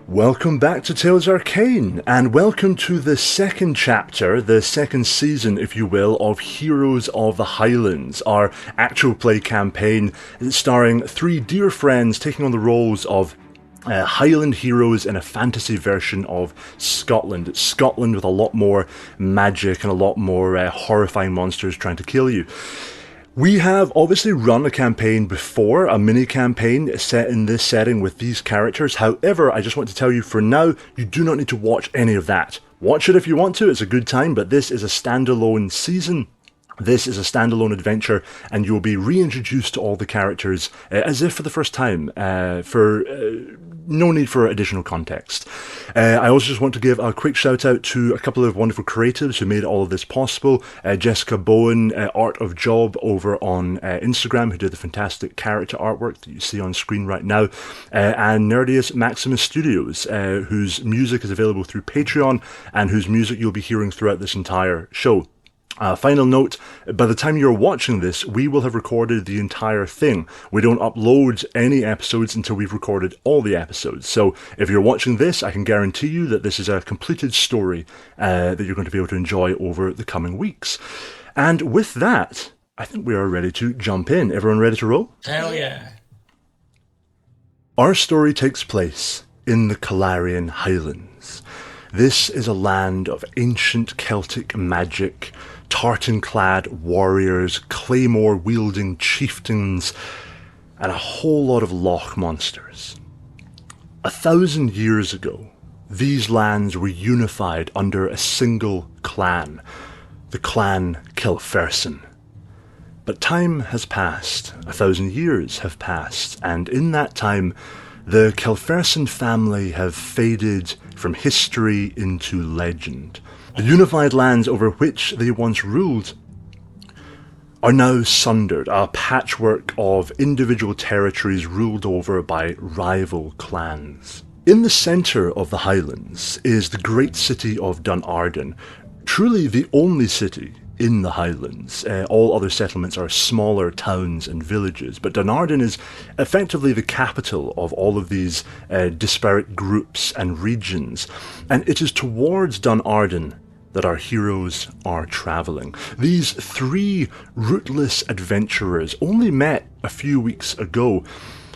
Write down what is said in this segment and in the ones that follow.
Welcome back to Tales Arcane, and welcome to the second chapter, the second season, if you will, of Heroes of the Highlands, our actual play campaign starring three dear friends taking on the roles of Highland heroes in a fantasy version of Scotland. It's Scotland with a lot more magic and a lot more horrifying monsters trying to kill you. We have obviously run a campaign before, a mini campaign set in this setting with these characters. However, I just want to tell you for now, you do not need to watch any of that. Watch it if you want to, it's a good time, but this is a standalone season. This is a standalone adventure, and you'll be reintroduced to all the characters as if for the first time, no need for additional context. I also just want to give a quick shout out to a couple of wonderful creatives who made all of this possible. Jessica Bowen, art.of.job over on Instagram, who did the fantastic character artwork that you see on screen right now, and Nerdius Maximus Studios, whose music is available through Patreon, and whose music you'll be hearing throughout this entire show. Final note, by the time you're watching this, we will have recorded the entire thing. We don't upload any episodes until we've recorded all the episodes. So if you're watching this, I can guarantee you that this is a completed story that you're going to be able to enjoy over the coming weeks. And with that, I think we are ready to jump in. Everyone ready to roll? Hell yeah. Our story takes place in the Calarian Highlands. This is a land of ancient Celtic magic, tartan-clad warriors, claymore-wielding chieftains, and a whole lot of loch monsters. 1,000 years ago, these lands were unified under a single clan, the Clan Kilfersen. But time has passed, 1,000 years have passed, and in that time, the Kilfersen family have faded from history into legend. The unified lands over which they once ruled are now sundered, a patchwork of individual territories ruled over by rival clans. In the centre of the Highlands is the great city of Dunarden, truly the only city in the Highlands. All other settlements are smaller towns and villages, but Dunarden is effectively the capital of all of these disparate groups and regions, and it is towards Dunarden that our heroes are travelling. These three rootless adventurers only met a few weeks ago,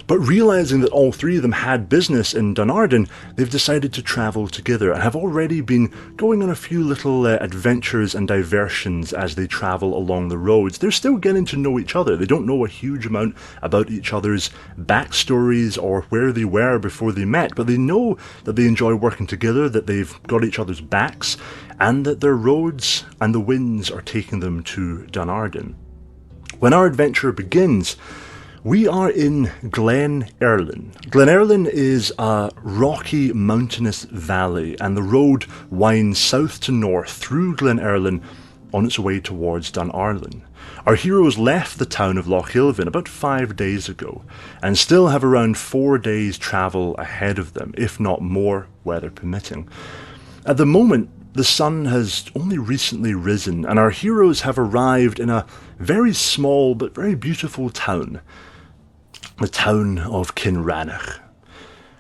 but realising that all three of them had business in Dunarden, they've decided to travel together and have already been going on a few little adventures and diversions as they travel along the roads. They're still getting to know each other. They don't know a huge amount about each other's backstories or where they were before they met, but they know that they enjoy working together, that they've got each other's backs, and that their roads and the winds are taking them to Dunarden. When our adventure begins, we are in Glen Erlin. Glen Erlin is a rocky, mountainous valley, and the road winds south to north through Glen Erlin on its way towards Dunarden. Our heroes left the town of Lochilvin about 5 days ago, and still have around 4 days' travel ahead of them, if not more, weather permitting. At the moment, the sun has only recently risen, and our heroes have arrived in a very small but very beautiful town. The town of Kinranach.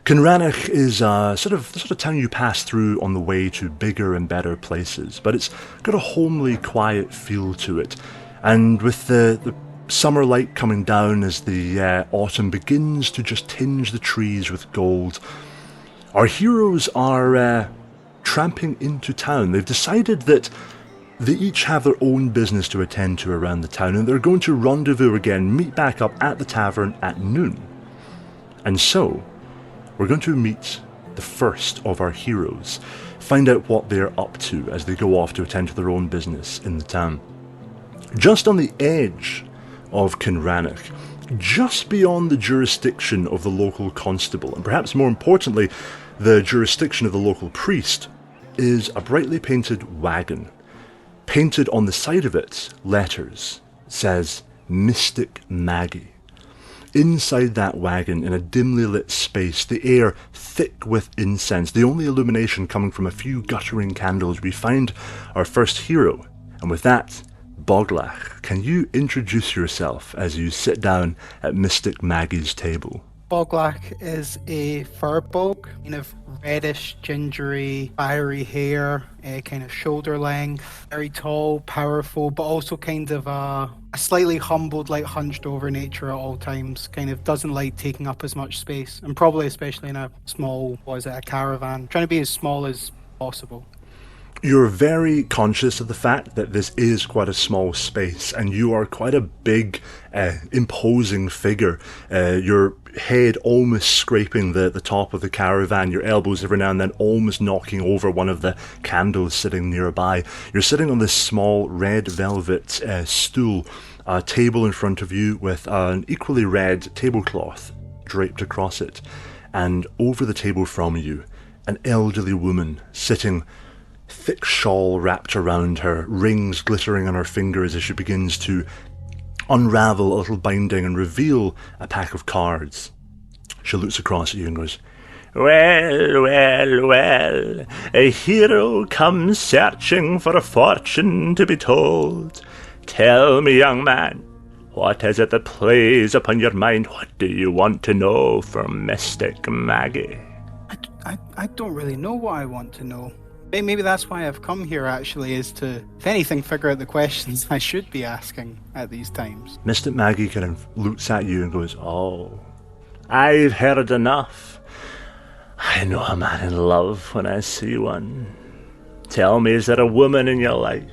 Kinranach is the sort of town you pass through on the way to bigger and better places, but it's got a homely, quiet feel to it. And with the summer light coming down as the autumn begins to just tinge the trees with gold, our heroes are tramping into town. They've decided that they each have their own business to attend to around the town, and they're going to rendezvous again, meet back up at the tavern at noon. And so, we're going to meet the first of our heroes, find out what they're up to as they go off to attend to their own business in the town. Just on the edge of Kinranach, just beyond the jurisdiction of the local constable, and perhaps more importantly, the jurisdiction of the local priest, is a brightly painted wagon. Painted on the side of it, letters, says Mystic Maggie. Inside that wagon, in a dimly lit space, the air thick with incense, the only illumination coming from a few guttering candles, we find our first hero. And with that, Boglach, can you introduce yourself as you sit down at Mystic Maggie's table? Boglak is a furbog, kind of reddish, gingery, fiery hair, kind of shoulder length, very tall, powerful, but also kind of a slightly humbled, like hunched over nature at all times. Kind of doesn't like taking up as much space, and probably especially in a small, a caravan, trying to be as small as possible. You're very conscious of the fact that this is quite a small space, and you are quite a big, imposing figure. Your head almost scraping the top of the caravan, your elbows every now and then almost knocking over one of the candles sitting nearby. You're sitting on this small red velvet stool, a table in front of you with an equally red tablecloth draped across it, and over the table from you, an elderly woman sitting, thick shawl wrapped around her, rings glittering on her fingers as she begins to unravel a little binding and reveal a pack of cards. She looks across at you and goes, "Well, well, well, a hero comes searching for a fortune to be told. Tell me, young man, what is it that plays upon your mind? What do you want to know from Mystic Maggie?" I don't really know what I want to know. Maybe that's why I've come here, actually, is to, if anything, figure out the questions I should be asking at these times. Mystic Maggie kind of looks at you and goes, "Oh, I've heard enough. I know a man in love when I see one. Tell me, is there a woman in your life?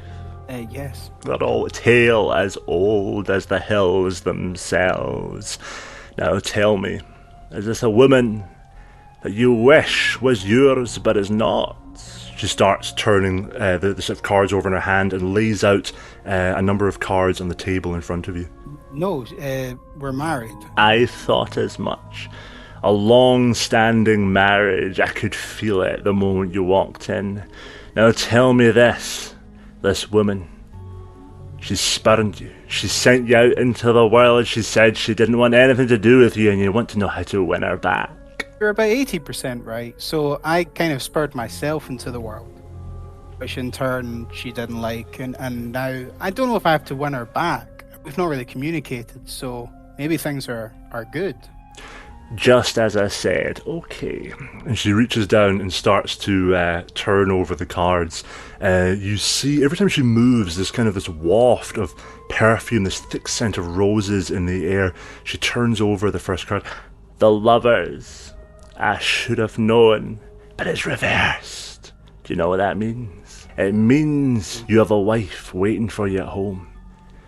Yes. They're all a tale as old as the hills themselves. Now tell me, is this a woman that you wish was yours but is not?" She starts turning the set of cards over in her hand and lays out a number of cards on the table in front of you. No, we're married. I thought as much. A long-standing marriage. I could feel it the moment you walked in. Now tell me this woman, she spurned you. She sent you out into the world. She said she didn't want anything to do with you, and you want to know how to win her back. You're about 80% right, so I kind of spurred myself into the world, which in turn she didn't like, and now I don't know if I have to win her back. We've not really communicated, so maybe things are good. Just as I said, okay. And she reaches down and starts to turn over the cards. You see, every time she moves, there's kind of this waft of perfume, this thick scent of roses in the air. She turns over the first card. The Lovers. I should have known, but it's reversed. Do you know what that means? It means you have a wife waiting for you at home,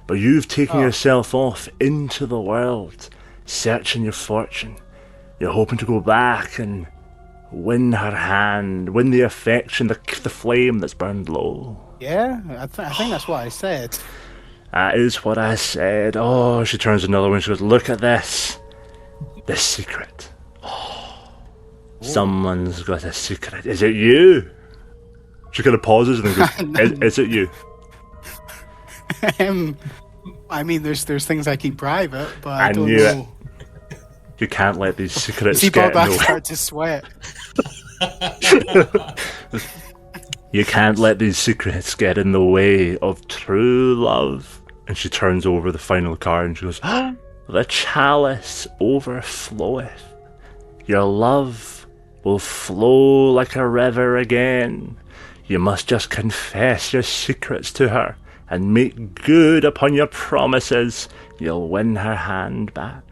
but you've taken yourself off into the world, searching your fortune. You're hoping to go back and win her hand, win the affection, the flame that's burned low. Yeah, I think that's what I said. That is what I said. Oh, she turns another one. She goes, "Look at this. The secret. Someone's got a secret. Is it you?" She kind of pauses and then goes, is it you? I mean, there's things I keep private, but I don't knew know. You can't let these secrets See, get Bob, in the I way. start to sweat. You can't let these secrets get in the way of true love. And she turns over the final card and she goes, "The chalice overfloweth. Your love will flow like a river again. You must just confess your secrets to her and make good upon your promises. You'll win her hand back."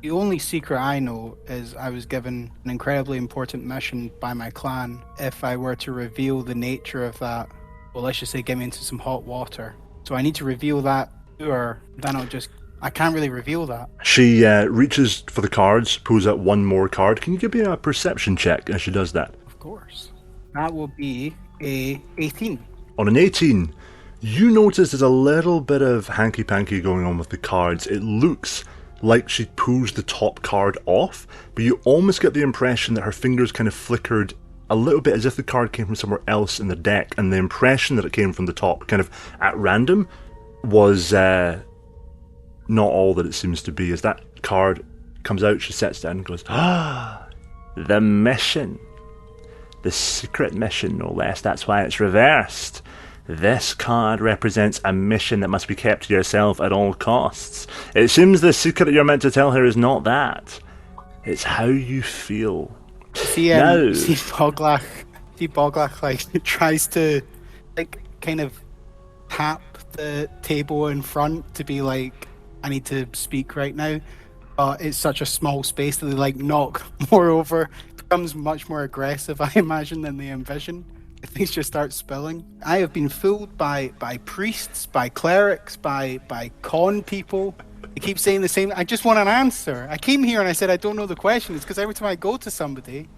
The only secret I know is I was given an incredibly important mission by my clan. If I were to reveal the nature of that, well, let's just say get me into some hot water. So I need to reveal that to her, then I can't really reveal that. She reaches for the cards, pulls out one more card. Can you give me a perception check as she does that? Of course. That will be a 18. On an 18, you notice there's a little bit of hanky-panky going on with the cards. It looks like she pulls the top card off, but you almost get the impression that her fingers kind of flickered a little bit as if the card came from somewhere else in the deck, and the impression that it came from the top, kind of at random, was not all that it seems to be. As that card comes out, she sits down and goes, the mission. The secret mission, no less. That's why it's reversed. This card represents a mission that must be kept to yourself at all costs. It seems the secret that you're meant to tell her is not that. It's how you feel. You Now, see Boglach like tries to like kind of tap the table in front to be like, I need to speak right now. But it's such a small space that they like knock more over. Becomes much more aggressive, I imagine, than they envision. Things just start spilling. I have been fooled by priests, by clerics, by con people. They keep saying the same. I just want an answer. I came here and I said I don't know the question. It's because every time I go to somebody,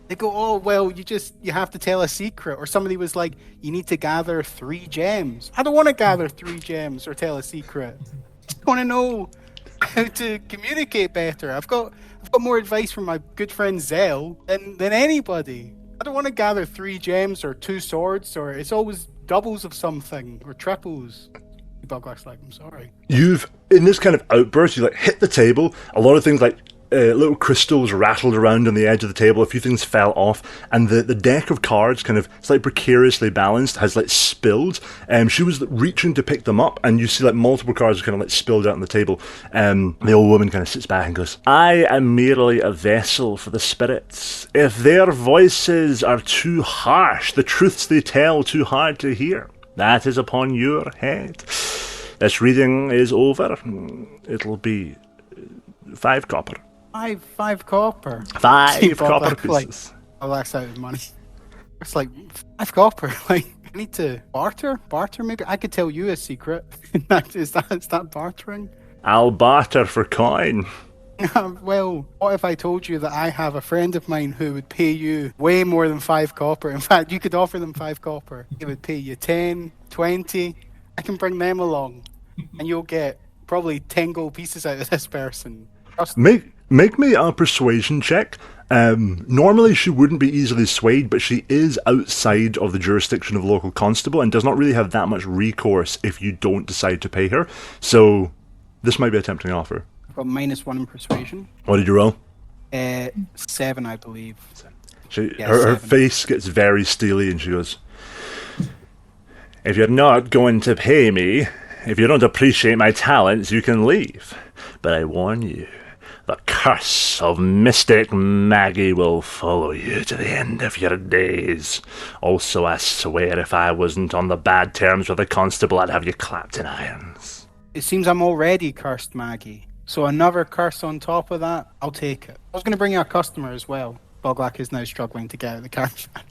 they go, "Oh well, you have to tell a secret." Or somebody was like, "You need to gather 3 gems." I don't want to gather 3 gems or tell a secret. I just want to know how to communicate better. I've got more advice from my good friend Zell than anybody. I don't want to gather 3 gems or 2 swords, or it's always doubles of something or triples. Buglack's like, I'm sorry. you've, in this kind of outburst, you like hit the table. A lot of things like little crystals rattled around on the edge of the table. A few things fell off, and the deck of cards, kind of, it's like precariously balanced, has like spilled. She was reaching to pick them up, and you see like multiple cards kind of like spilled out on the table. The old woman kind of sits back and goes, "I am merely a vessel for the spirits. If their voices are too harsh, the truths they tell too hard to hear, that is upon your head. This reading is over. It'll be 5 copper." Five copper. 5 copper pieces. Oh, that's out of money. It's like 5 copper. Like, I need to barter. Maybe I could tell you a secret. is that bartering? I'll barter for coin. Well, what if I told you that I have a friend of mine who would pay you way more than 5 copper? In fact, you could offer them 5 copper. He would pay you 10, 20. I can bring them along, and you'll get probably 10 gold pieces out of this person. Trust me. Make me a persuasion check. Normally she wouldn't be easily swayed, but she is outside of the jurisdiction of local constable and does not really have that much recourse if you don't decide to pay her. So this might be a tempting offer. I've got -1 in persuasion. What did you roll? 7, I believe. Her face gets very steely and she goes, "If you're not going to pay me, if you don't appreciate my talents, you can leave. But I warn you, the curse of Mystic Maggie will follow you to the end of your days. Also, I swear if I wasn't on the bad terms with the constable, I'd have you clapped in irons." It seems I'm already cursed, Maggie. So another curse on top of that, I'll take it. I was going to bring you a customer as well. Boglach is now struggling to get out of the caravan.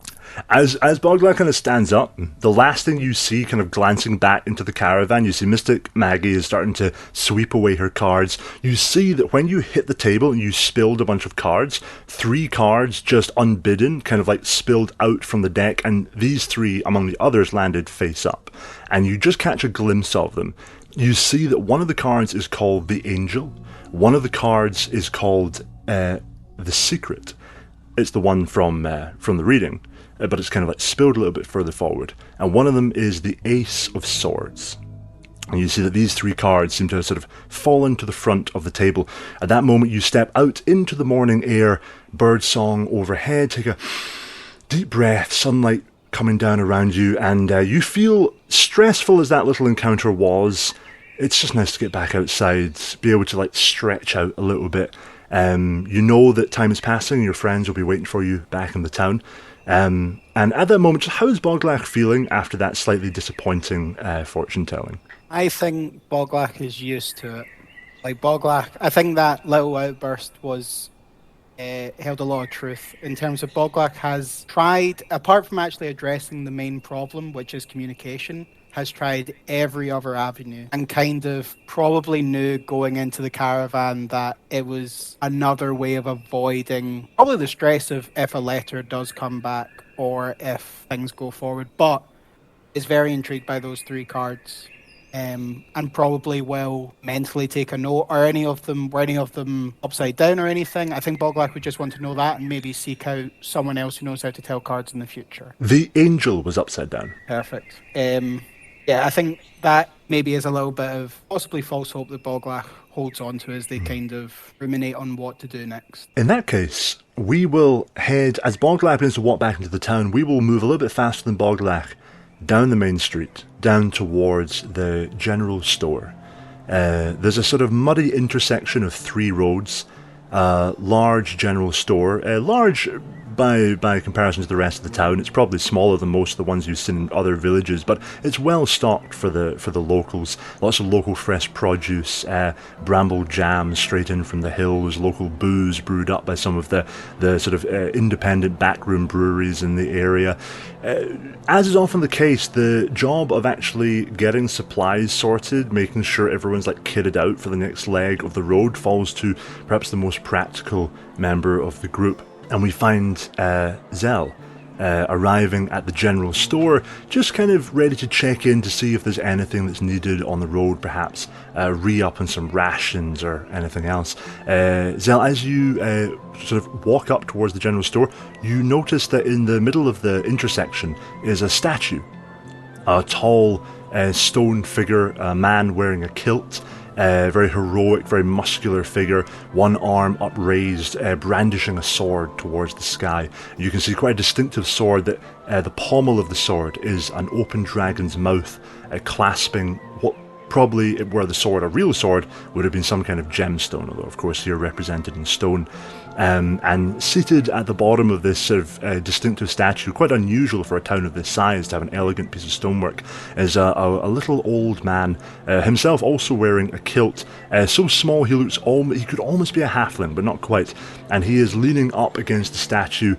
As Boglach kind of stands up, the last thing you see kind of glancing back into the caravan, you see Mystic Maggie is starting to sweep away her cards. You see that when you hit the table and you spilled a bunch of cards, 3 cards just unbidden kind of like spilled out from the deck, and these 3 among the others landed face up. And you just catch a glimpse of them. You see that one of the cards is called the Angel. One of the cards is called the Secret. It's the one from the reading, but it's kind of like spilled a little bit further forward. And one of them is the Ace of Swords. And you see that these 3 cards seem to have sort of fallen to the front of the table. At that moment, you step out into the morning air, bird song overhead, take a deep breath, sunlight coming down around you, and you feel, stressful as that little encounter was, it's just nice to get back outside, be able to like stretch out a little bit. You know that time is passing and your friends will be waiting for you back in the town. And at that moment, how is Boglach feeling after that slightly disappointing fortune telling? I think Boglach is used to it. Like Boglach, I think that little outburst was held a lot of truth in terms of Boglach has tried, apart from actually addressing the main problem, which is communication, has tried every other avenue and kind of probably knew going into the caravan that it was another way of avoiding probably the stress of if a letter does come back or if things go forward, but is very intrigued by those 3 cards. And probably will mentally take a note. Were any of them upside down or anything? I think Boglach would just want to know that and maybe seek out someone else who knows how to tell cards in the future. The Angel was upside down. Perfect. Yeah, I think that maybe is a little bit of possibly false hope that Boglach holds on to as they kind of ruminate on what to do next. In that case, we will head, as Boglach begins to walk back into the town, we will move a little bit faster than Boglach down the main street, down towards the general store. There's a sort of muddy intersection of 3 roads, large general store, large by comparison to the rest of the town. It's probably smaller than most of the ones you've seen in other villages, but it's well stocked for the locals. Lots of local fresh produce, bramble jam straight in from the hills, local booze brewed up by some of the sort of independent backroom breweries in the area. As is often the case, the job of actually getting supplies sorted, making sure everyone's like kitted out for the next leg of the road, falls to perhaps the most practical member of the group. And we find Zell arriving at the general store, just kind of ready to check in to see if there's anything that's needed on the road, perhaps re-up on some rations or anything else. Zell, as you sort of walk up towards the general store, you notice that in the middle of the intersection is a statue. A tall stone figure, a man wearing a kilt, very heroic, very muscular figure, one arm upraised, brandishing a sword towards the sky. You can see quite a distinctive sword that the pommel of the sword is an open dragon's mouth, clasping what probably, were the sword a real sword, would have been some kind of gemstone, although of course here represented in stone. And seated at the bottom of this sort of distinctive statue, quite unusual for a town of this size to have an elegant piece of stonework, is a little old man, himself also wearing a kilt, so small he looks he could almost be a halfling, but not quite, and he is leaning up against the statue,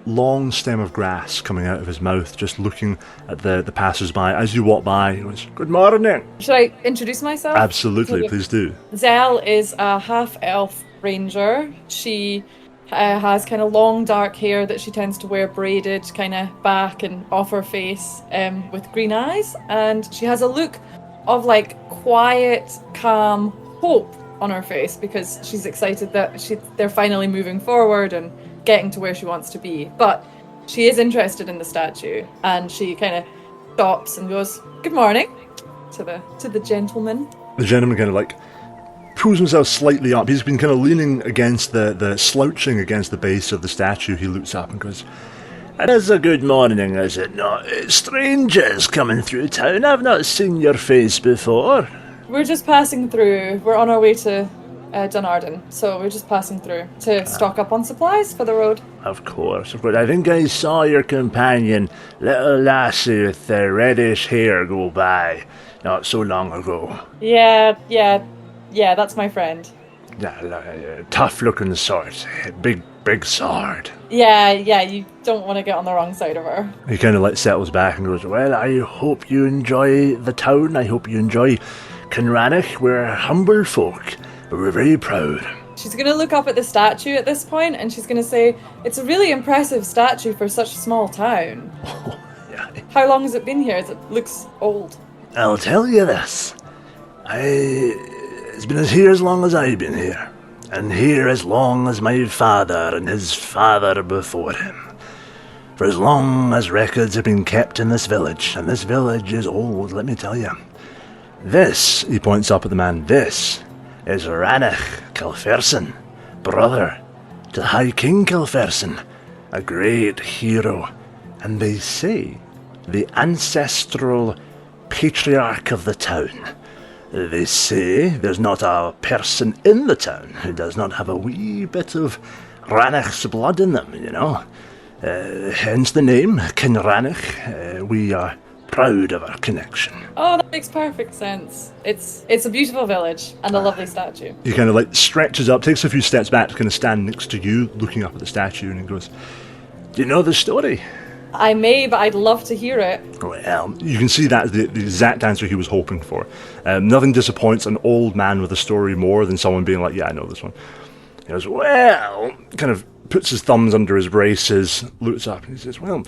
long stem of grass coming out of his mouth, just looking at the passers-by. As you walk by, he goes, "Good morning." Should I introduce myself? Absolutely, please do. Zell is a half-elf ranger. She has kind of long dark hair that she tends to wear braided kind of back and off her face, with green eyes, and she has a look of like quiet, calm hope on her face because she's excited that they're finally moving forward and getting to where she wants to be. But she is interested in the statue, and she kind of stops and goes, "Good morning," to the gentleman. The gentleman kind of like pulls himself slightly up. He's been kind of leaning against the slouching against the base of the statue. He looks up and goes, "It is a good morning, is it not? Strangers coming through town. I've not seen your face before." We're just passing through. We're on our way to Dunarden, so we're just passing through to stock up on supplies for the road. Of course, of course. I think I saw your companion, little lassie with the reddish hair, go by not so long ago. Yeah, that's my friend. Tough-looking sort. Big sword. Yeah, you don't want to get on the wrong side of her. He kind of like settles back and goes, "Well, I hope you enjoy the town. I hope you enjoy Inkarnate. We're humble folk, but we're very proud." She's going to look up at the statue at this point, and she's going to say, "It's a really impressive statue for such a small town." Oh, yeah. How long has it been here? It looks old. I'll tell you this. It's been here as long as I've been here, and here as long as my father and his father before him. For as long as records have been kept in this village, and this village is old, let me tell you. This, he points up at the man, this is Ranach Kilferson, brother to the High King Kilferson, a great hero, and they say the ancestral patriarch of the town. They say there's not a person in the town who does not have a wee bit of Ranach's blood in them, you know. Hence the name, Kinranach. We are proud of our connection. Oh, that makes perfect sense. It's a beautiful village and a lovely statue. He kind of like stretches up, takes a few steps back to kind of stand next to you, looking up at the statue, and he goes, "Do you know the story?" I may, but I'd love to hear it. Well, you can see that's the exact answer he was hoping for. Nothing disappoints an old man with a story more than someone being like, "Yeah, I know this one." He goes, "Well," kind of puts his thumbs under his braces, looks up, and he says, "Well,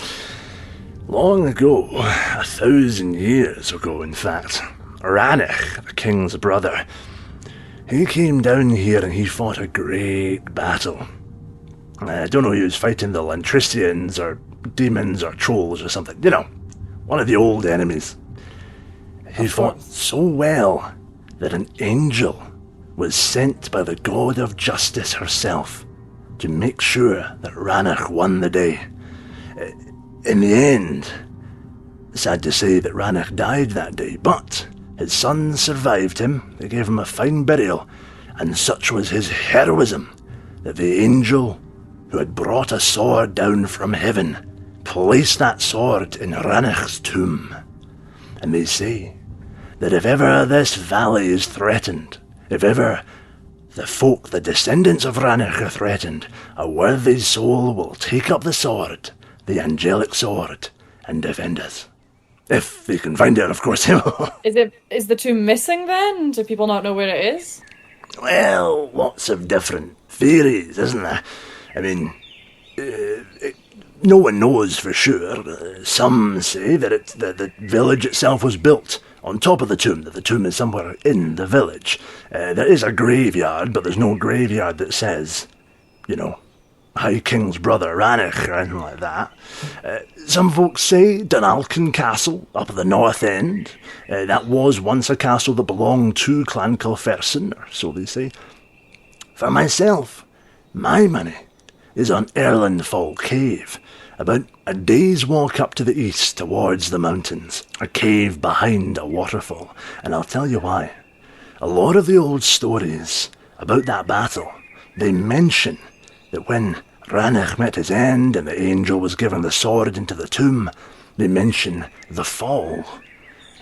long ago, 1,000 years ago, in fact, Ranach, the king's brother, he came down here and he fought a great battle. I don't know if he was fighting the Lantristians or demons or trolls or something, you know, one of the old enemies. He fought so well that an angel was sent by the god of justice herself to make sure that Ranach won the day. In the end, sad to say that Ranach died that day, but his sons survived him. They gave him a fine burial, and such was his heroism that the angel who had brought a sword down from heaven placed that sword in Rannich's tomb. And they say that if ever this valley is threatened, if ever the folk, the descendants of Rannich, are threatened, a worthy soul will take up the sword, the angelic sword, and defend us. If they can find it, of course. Is the tomb missing then? Do people not know where it is? Well, lots of different theories, isn't there? I mean, no one knows for sure. Some say that the village itself was built on top of the tomb, that the tomb is somewhere in the village. There is a graveyard, but there's no graveyard that says, High King's brother Ranich or anything like that. Some folks say Dunalkin Castle up at the north end. That was once a castle that belonged to Clan Kilferson, or so they say. For myself, my money is on Erlandfall Cave, about a day's walk up to the east towards the mountains, a cave behind a waterfall, and I'll tell you why. A lot of the old stories about that battle, they mention that when Ranich met his end and the angel was given the sword into the tomb, they mention the fall,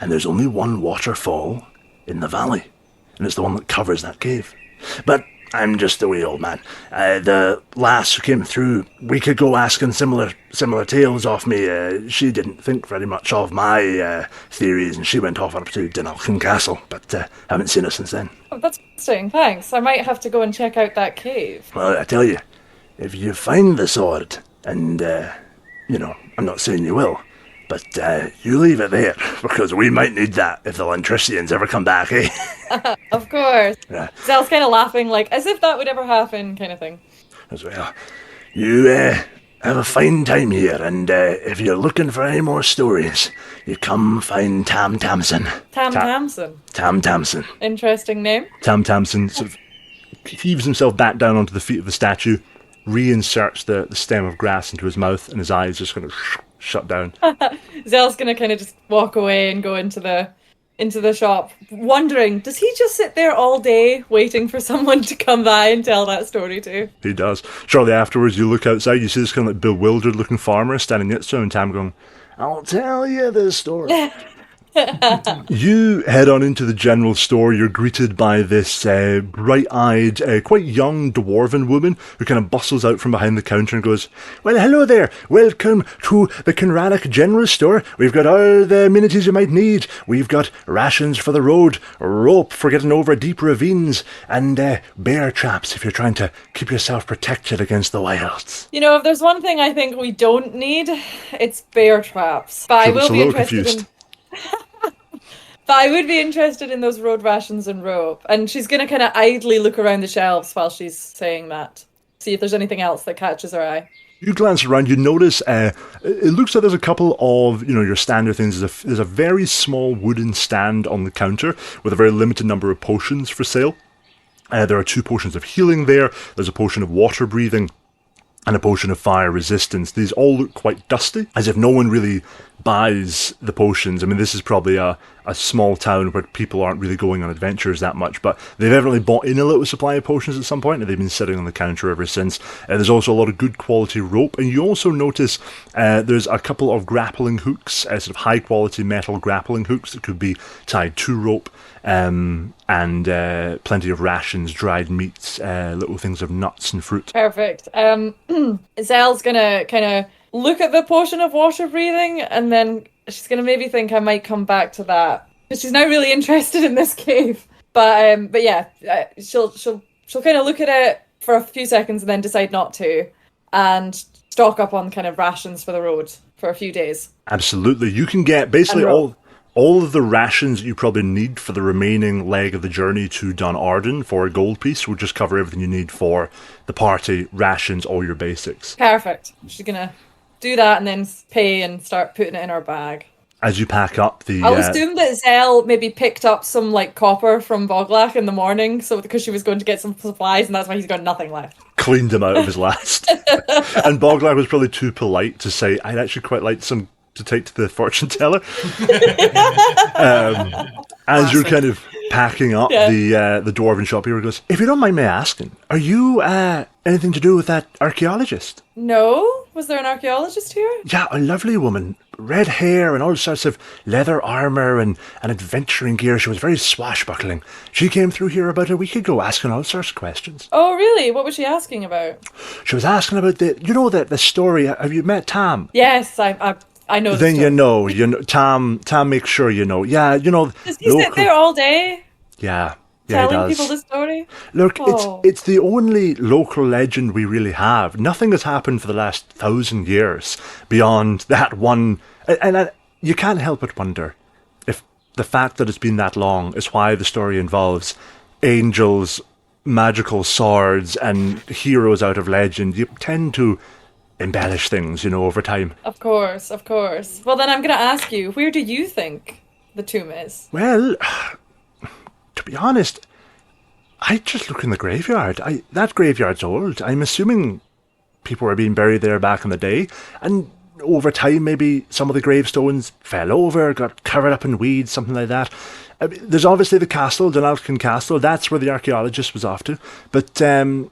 and there's only one waterfall in the valley, and it's the one that covers that cave. But I'm just a wee old man. The lass who came through a week ago asking similar tales off me, she didn't think very much of my theories, and she went off up to Dunalkin Castle, but haven't seen her since then. Oh, that's interesting, thanks. I might have to go and check out that cave. Well, I tell you, if you find the sword, and, I'm not saying you will, but you leave it there, because we might need that if the Lantricians ever come back, eh? Of course. Yeah. Zell's kind of laughing, like, as if that would ever happen, kind of thing. As well. You have a fine time here, and if you're looking for any more stories, you come find Tam Tamsin. Tam Tamsin. Tam Tamsin. Interesting name. Tam Tamsin sort of heaves himself back down onto the feet of the statue, reinserts the stem of grass into his mouth, and his eyes just kind of shut down. Zell's gonna kind of just walk away and go into the shop, wondering, does he just sit there all day waiting for someone to come by and tell that story to? He does. Shortly afterwards, you look outside, you see this kind of like bewildered-looking farmer standing next to him, and Tam going, I'll tell you the story. You head on into the general store. You're greeted by this bright-eyed, quite young dwarven woman who kind of bustles out from behind the counter and goes, Well, hello there. Welcome to the Kinranic General Store. We've got all the amenities you might need. We've got rations for the road, rope for getting over deep ravines, and bear traps if you're trying to keep yourself protected against the wilds. If there's one thing I think we don't need, it's bear traps. But I will be interested But I would be interested in those road rations and rope. And she's going to kind of idly look around the shelves while she's saying that. See if there's anything else that catches her eye. You glance around, you notice it looks like there's a couple of, your standard things. There's a very small wooden stand on the counter with a very limited number of potions for sale. There are 2 potions of healing there. There's a potion of water breathing and a potion of fire resistance. These all look quite dusty, as if no one really buys the potions. I mean, this is probably a small town where people aren't really going on adventures that much, but they've evidently bought in a little supply of potions at some point, and they've been sitting on the counter ever since. There's also a lot of good quality rope, and you also notice there's a couple of grappling hooks, sort of high quality metal grappling hooks that could be tied to rope, and plenty of rations, dried meats, little things of nuts and fruit. Perfect. Zell's gonna kind of look at the potion of water breathing, and then she's gonna maybe think I might come back to that, because she's now really interested in this cave. But yeah, she'll kind of look at it for a few seconds and then decide not to, and stock up on kind of rations for the road for a few days. Absolutely, you can get basically all of the rations that you probably need for the remaining leg of the journey to Dunarden for a gold piece will just cover everything you need for the party, rations, all your basics. Perfect. She's going to do that and then pay and start putting it in her bag. As you pack up the... I'll assume that Zell maybe picked up some copper from Boglach in the morning, so because she was going to get some supplies, and that's why he's got nothing left. Cleaned him out of his last. And Boglach was probably too polite to say, I'd actually quite like some to take to the fortune teller. As you're kind of packing up Yeah. the dwarven shop here. He goes, if you don't mind me asking, are you anything to do with that archaeologist? No? Was there an archaeologist here? Yeah, a lovely woman. Red hair and all sorts of leather armour and adventuring gear. She was very swashbuckling. She came through here about a week ago asking all sorts of questions. Oh, really? What was she asking about? She was asking about the story. Have you met Tam? Yes, I know the Then story. you know. Tam makes sure you know. Yeah, you know. Does he sit there all day Yeah, he telling does. people the story? Look, Oh. it's the only local legend we really have. Nothing has happened for the last 1,000 years beyond that one. And you can't help but wonder if the fact that it's been that long is why the story involves angels, magical swords, and heroes out of legend. You tend to embellish things, over time. Of course, of course. Well, then I'm going to ask you, where do you think the tomb is? Well, to be honest, I just look in the graveyard. That graveyard's old. I'm assuming people were being buried there back in the day, and over time maybe some of the gravestones fell over, got covered up in weeds, something like that. I mean, there's obviously the castle, Dunalkin Castle. That's where the archaeologist was off to. But to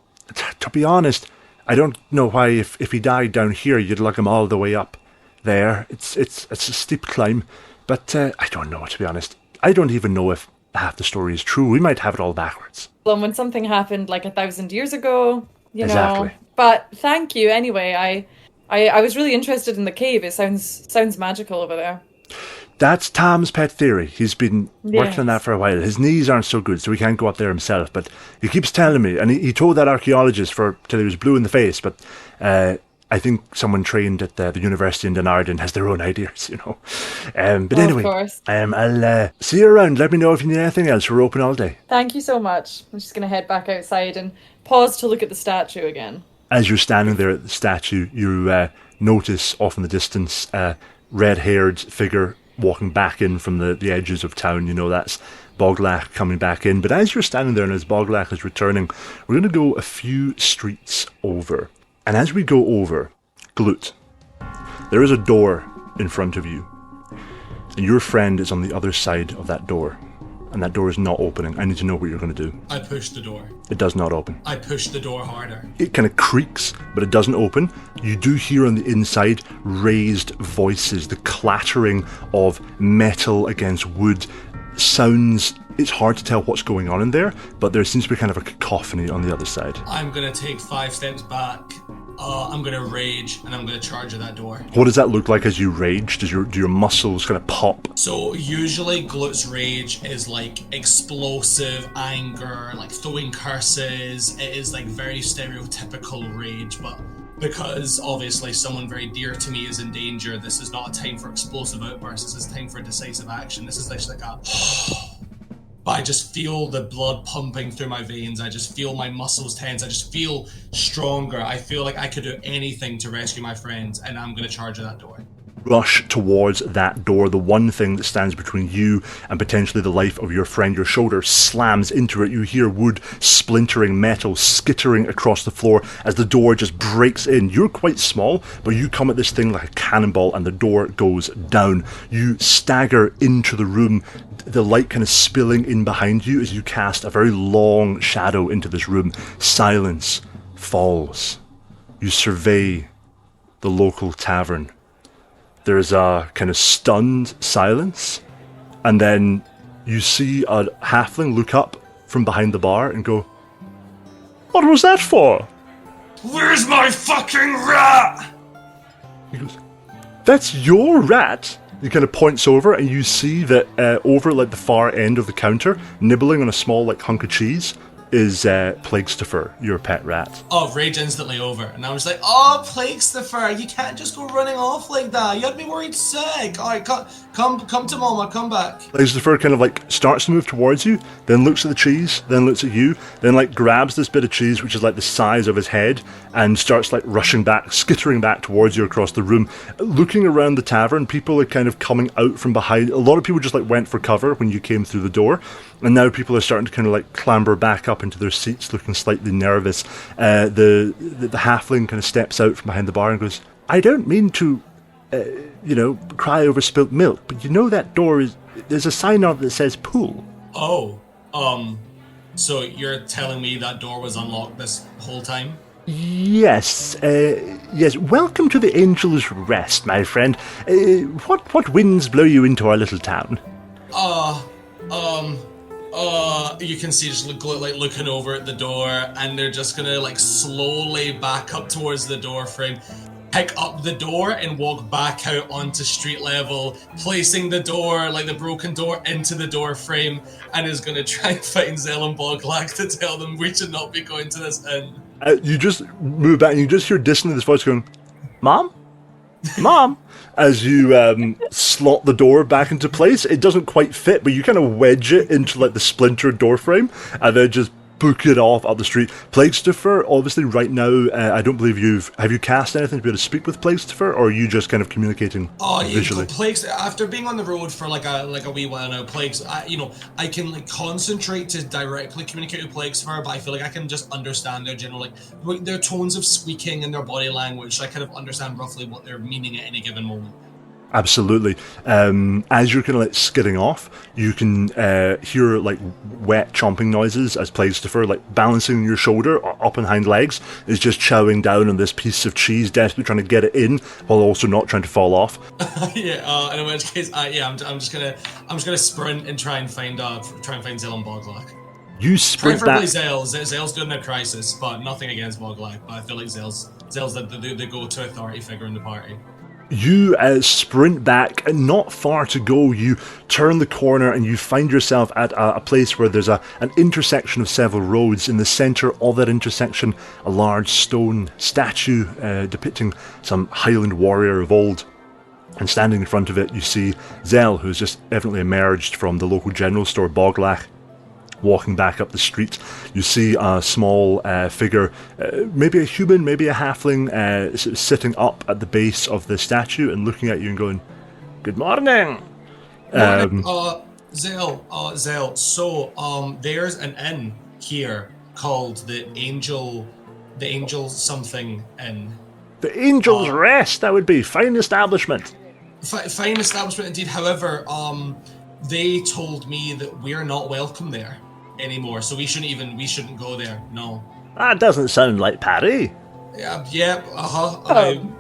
be honest, I don't know why if he died down here, you'd lug him all the way up there. It's a steep climb. But I don't know, to be honest. I don't even know if half the story is true. We might have it all backwards. Well, when something happened like 1,000 years ago, Exactly. know. But thank you anyway. I was really interested in the cave. It sounds magical over there. That's Tom's pet theory. He's been working on that Yes. for a while. His knees aren't so good, so he can't go up there himself. But he keeps telling me, and he told that archaeologist till he was blue in the face. But I think someone trained at the university in Dunardin has their own ideas, But anyway, Of course. I'll see you around. Let me know if you need anything else. We're open all day. Thank you so much. I'm just going to head back outside and pause to look at the statue again. As you're standing there at the statue, you notice off in the distance a red-haired figure walking back in from the edges of town. That's Boglach coming back in. But as you're standing there and as Boglach is returning, we're going to go a few streets over. And as we go over, Glut, there is a door in front of you. And your friend is on the other side of that door. And that door is not opening. I need to know what you're going to do. I push the door. It does not open. I push the door harder. It kind of creaks, but it doesn't open. You do hear on the inside raised voices, the clattering of metal against wood. Sounds, it's hard to tell what's going on in there, but there seems to be kind of a cacophony on the other side. I'm gonna take 5 steps back. I'm gonna rage and I'm gonna charge at that door. What does that look like as you rage? Do your muscles kind of pop? So usually Glut's rage is like explosive anger, like throwing curses. It is like very stereotypical rage, but because obviously someone very dear to me is in danger, this is not a time for explosive outbursts. This is time for decisive action. This is just like a but I just feel the blood pumping through my veins. I just feel my muscles tense. I just feel stronger. I feel like I could do anything to rescue my friends, and I'm going to charge at that door. Rush towards that door, the one thing that stands between you and potentially the life of your friend. Your shoulder slams into it. You hear wood splintering, metal skittering across the floor as the door just breaks in. You're quite small, but you come at this thing like a cannonball and the door goes down. You stagger into the room, the light kind of spilling in behind you as you cast a very long shadow into this room. Silence falls. You survey the local tavern. There's a kind of stunned silence, and then you see a halfling look up from behind the bar and go, "What was that for?" Where's my fucking rat? He goes, "That's your rat." He kind of points over, and you see that over like the far end of the counter, nibbling on a small like hunk of cheese, is Plaguestifer, your pet rat. Oh, rage instantly over. And I was like, oh, Plaguestifer, you can't just go running off like that. You had me worried sick. Alright, come to mama, come back. Plaguestifer kind of like starts to move towards you, then looks at the cheese, then looks at you, then like grabs this bit of cheese, which is like the size of his head, and starts like rushing back, skittering back towards you across the room. Looking around the tavern, people are kind of coming out from behind. A lot of people just like went for cover when you came through the door, and now people are starting to kind of like clamber back up into their seats, looking slightly nervous. The halfling kind of steps out from behind the bar and goes, "I don't mean to, cry over spilt milk, but that door is, there's a sign on it that says pool." Oh, So you're telling me that door was unlocked this whole time? Yes, yes. Welcome to the Angel's Rest, my friend. What winds blow you into our little town? You can see just looking over at the door, and they're just gonna like slowly back up towards the door frame, pick up the door, and walk back out onto street level, placing the door, like the broken door, into the door frame, and is gonna try and find Zell and Boglag to tell them we should not be going to this inn. You just move back, and you just hear distantly this voice going, "Mom, Mom." As you slot the door back into place, it doesn't quite fit, but you kind of wedge it into like the splintered door frame, and then just book it off up the street. Plaguestifer, obviously, right now, I don't believe have you cast anything to be able to speak with Plaguestifer, or are you just kind of communicating visually? Plagues. After being on the road for like a wee while now, Plagues. I can like concentrate to directly communicate with Plaguestifer, but I feel like I can just understand their general their tones of squeaking and their body language. So I kind of understand roughly what they're meaning at any given moment. Absolutely. As you're kind of like skidding off, you can hear like wet chomping noises as Plaguestifer, like balancing on your shoulder, up on hind legs, is just chowing down on this piece of cheese, desperately trying to get it in while also not trying to fall off. Yeah. In which case, I'm just gonna sprint and try and find Zell and Boglag. You sprint Preferably back. Zell. Zell's good in a crisis, but nothing against Boglag. But I feel like Zell's the go-to authority figure in the party. You sprint back, and not far to go. You turn the corner and you find yourself at a place where there's an intersection of several roads. In the centre of that intersection, a large stone statue depicting some Highland warrior of old. And standing in front of it, you see Zell, who's just evidently emerged from the local general store, Boglach, walking back up the street. You see a small figure, maybe a human, maybe a halfling, sitting up at the base of the statue and looking at you and going, "Good morning." Zell. So, there's an inn here called the Angel something Inn. The Angel's Rest, that would be. Fine establishment. Fine establishment indeed. However, they told me that we're not welcome there anymore, so we shouldn't go there. No. That doesn't sound like Paddy. Yep.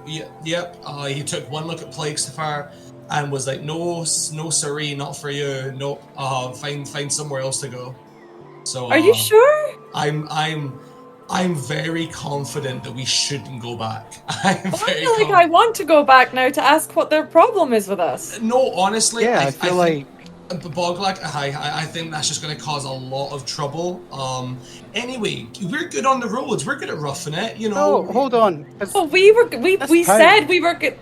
He took one look at Plaguestifer and was like, "No, siree, not for you. No. Find somewhere else to go." So. Are you sure? I'm very confident that we shouldn't go back. I feel like I want to go back now to ask what their problem is with us. No, honestly, Yeah, I feel like Boglag, I think that's just going to cause a lot of trouble. Anyway, we're good on the roads. We're good at roughing it, you know. Oh, hold on. Oh, we said we were good.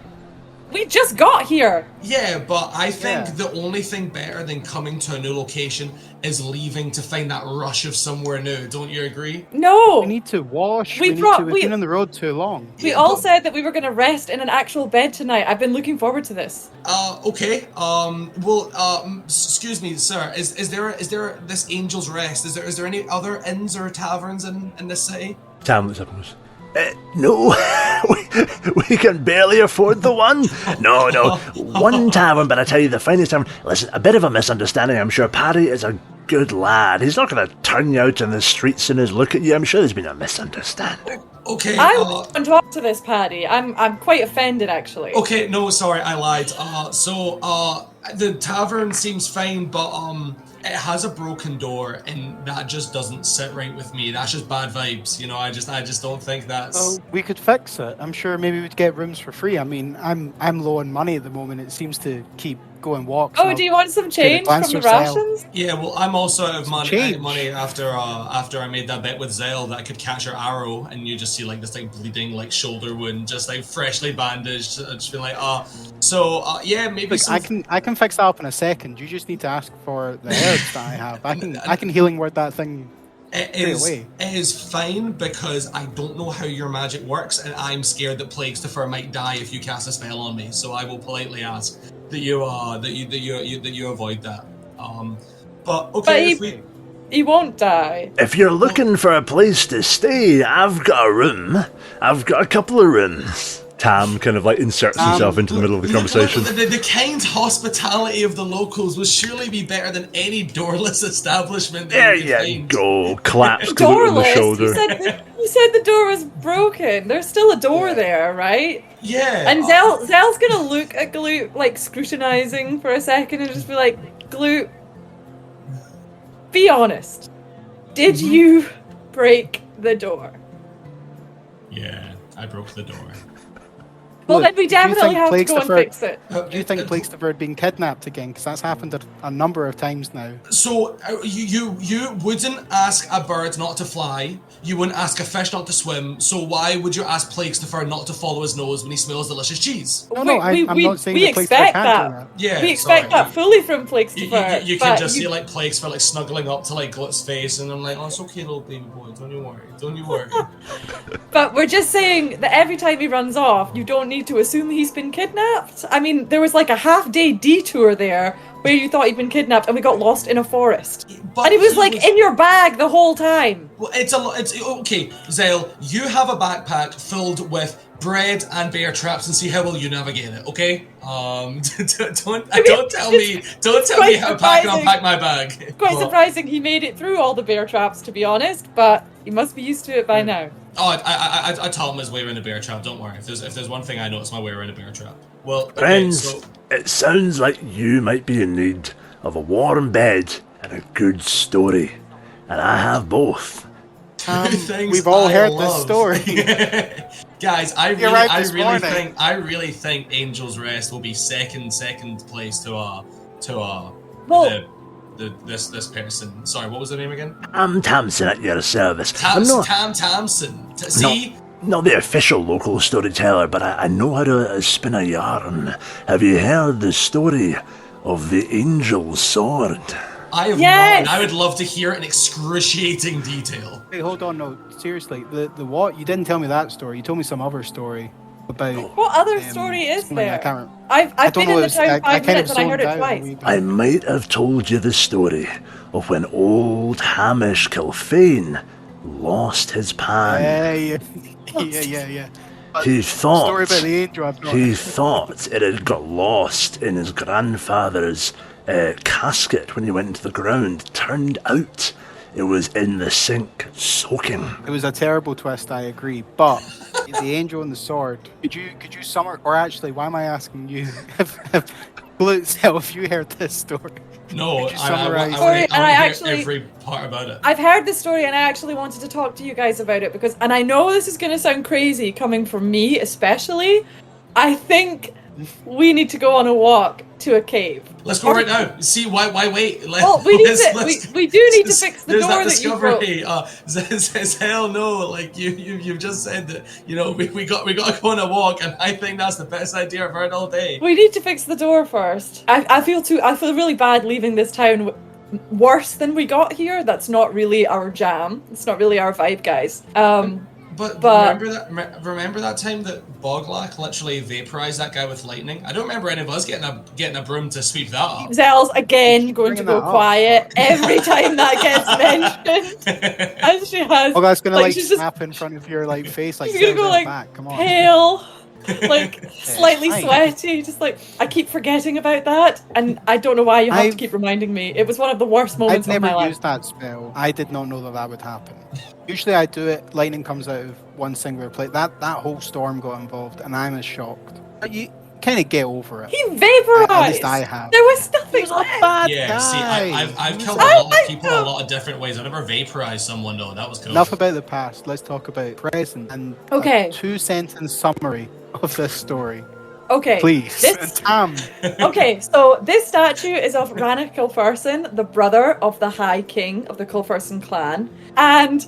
We just got here. Yeah, but I think the only thing better than coming to a new location is leaving to find that rush of somewhere new. Don't you agree? No. We need to wash. We've been on the road too long. We all said that we were going to rest in an actual bed tonight. I've been looking forward to this. Okay. Excuse me, sir. Is there this Angel's Rest? Is there any other inns or taverns in this city? Tam looks up and goes, "No, we can barely afford the one. No, one tavern, but I tell you, the finest tavern. Listen, a bit of a misunderstanding. I'm sure Paddy is a good lad. He's not going to turn you out in the streets and his look at you. I'm sure there's been a misunderstanding." Okay. I want to talk to this, Paddy. I'm quite offended, actually. Okay, no, sorry, I lied. The tavern seems fine, but it has a broken door, and that just doesn't sit right with me. That's just bad vibes, you know. I just don't think that's. Oh, we could fix it. I'm sure maybe we'd get rooms for free. I mean, I'm low on money at the moment. It seems to keep going walks. Oh, do you want some change from the rations? Yeah, well, I'm also out of money after I made that bet with Zell that I could catch her arrow, and you just see like this like bleeding like shoulder wound, just like freshly bandaged. I just feel like yeah, maybe. Look, I can fix that up in a second. You just need to ask for the herbs that I have. I can healing word that thing. It is fine because I don't know how your magic works, and I'm scared that Plaguestifer might die if you cast a spell on me. So I will politely ask that you avoid that. But okay, but he won't die. If you're looking for a place to stay, I've got a room. I've got a couple of rooms. Tam kind of like inserts himself into the middle of the conversation. The kind hospitality of the locals will surely be better than any doorless establishment that There you you can find. go. Claps Glute on the Doorless. shoulder. You said the door was broken. There's still a door there, right? Yeah. And Zell's gonna look at Glute like scrutinizing for a second and just be like, Glute, be honest. Did you break the door? Yeah, I broke the door. Well, Look, then we do you definitely think have to Plague's go the and Third- fix it. Do you think Plague's the Bird being kidnapped again? Because that's happened a number of times now. So you wouldn't ask a bird not to fly. You wouldn't ask a fish not to swim. So why would you ask Plague's the Fur not to follow his nose when he smells delicious cheese? No, I'm not saying we that Plague's the Bird expect can't that. do that. Yeah, We expect sorry. that fully from Plague's You Fur. can but just see like Plague's Fur like snuggling up to like Glut's face, and I'm like, oh, it's okay, little baby boy. Don't you worry. Don't you worry. But we're just saying that every time he runs off, you don't need to assume he's been kidnapped. I mean, there was like a half-day detour there where you thought he'd been kidnapped and we got lost in a forest. But And he was like in your bag the whole time. Well, it's okay, Zale. You have a backpack filled with bread and bear traps, and see how well you navigate it. Okay. Don't tell me how to pack and unpack my bag. Quite surprising he made it through all the bear traps, to be honest. But he must be used to it by now. Oh, I taught him his way around a bear trap. Don't worry. If there's one thing I know, it's my way around a bear trap. Well, okay, Friends, it sounds like you might be in need of a warm bed and a good story. And I have both. We've all heard this story. Guys, I arrived this morning. really think Angel's Rest will be second place to this person. Sorry, what was the name again? I'm Tamsin at your service. I'm not, Tamsin. See? not the official local storyteller, but I know how to spin a yarn. Have you heard the story of the Angel's Sword? I have not, and I would love to hear it in excruciating detail. Hey, hold on, no, seriously, the what? You didn't tell me that story. You told me some other story about. What other story is something there? I can't remember. I've been in the town I 5 kind minutes of and I heard zoned it out a twice. wee bit. I might have told you the story of when old Hamish Kilfane lost his pan. Yeah. He thought Story about the angel. I've not. he thought it had got lost in his grandfather's casket when he went into the ground. Turned out it was in the sink, soaking. It was a terrible twist, I agree. But the angel and the sword. Could you summarize? Or actually, why am I asking you? If you heard this story. No, Could you I summarize? want to actually- hear every part about it. I've heard the story and I actually wanted to talk to you guys about it because, and I know this is going to sound crazy coming from me especially, I think we need to go on a walk to a cave. Let's go right now. See, why wait? Well, we do need to fix the there's door that that you broke. discovery. Says hell no. Like you've just said that. You know we got to go on a walk, and I think that's the best idea I've heard all day. We need to fix the door first. I feel really bad leaving this town worse than we got here. That's not really our jam. It's not really our vibe, guys. But remember that time that Boglak literally vaporized that guy with lightning? I don't remember any of us getting a broom to sweep that up. Zell's again going to Bringing go that up. quiet every time that gets mentioned. As she has. Oh, that's gonna she's snap in front of your face, like she's gonna go Sarah's like back. Come on. pale, like slightly fine. sweaty. Just like I keep forgetting about that, and I don't know why you have to keep reminding me. It was one of the worst I've moments of my never life. used that spell. I did not know that would happen. Usually I do it, lightning comes out of one singular plate. That whole storm got involved, and I'm as shocked. But you kind of get over it. He vaporized. At least I have. There was nothing left. Bad Yeah, guy. see, I've killed a lot of people in a lot of different ways. I never vaporized someone though. That was cool. Enough about the past. Let's talk about present and Okay. a 2-sentence summary of this story, Okay. please. This Tam. Okay, so this statue is of Ranach Kilferson, the brother of the High King of the Kilferson clan. And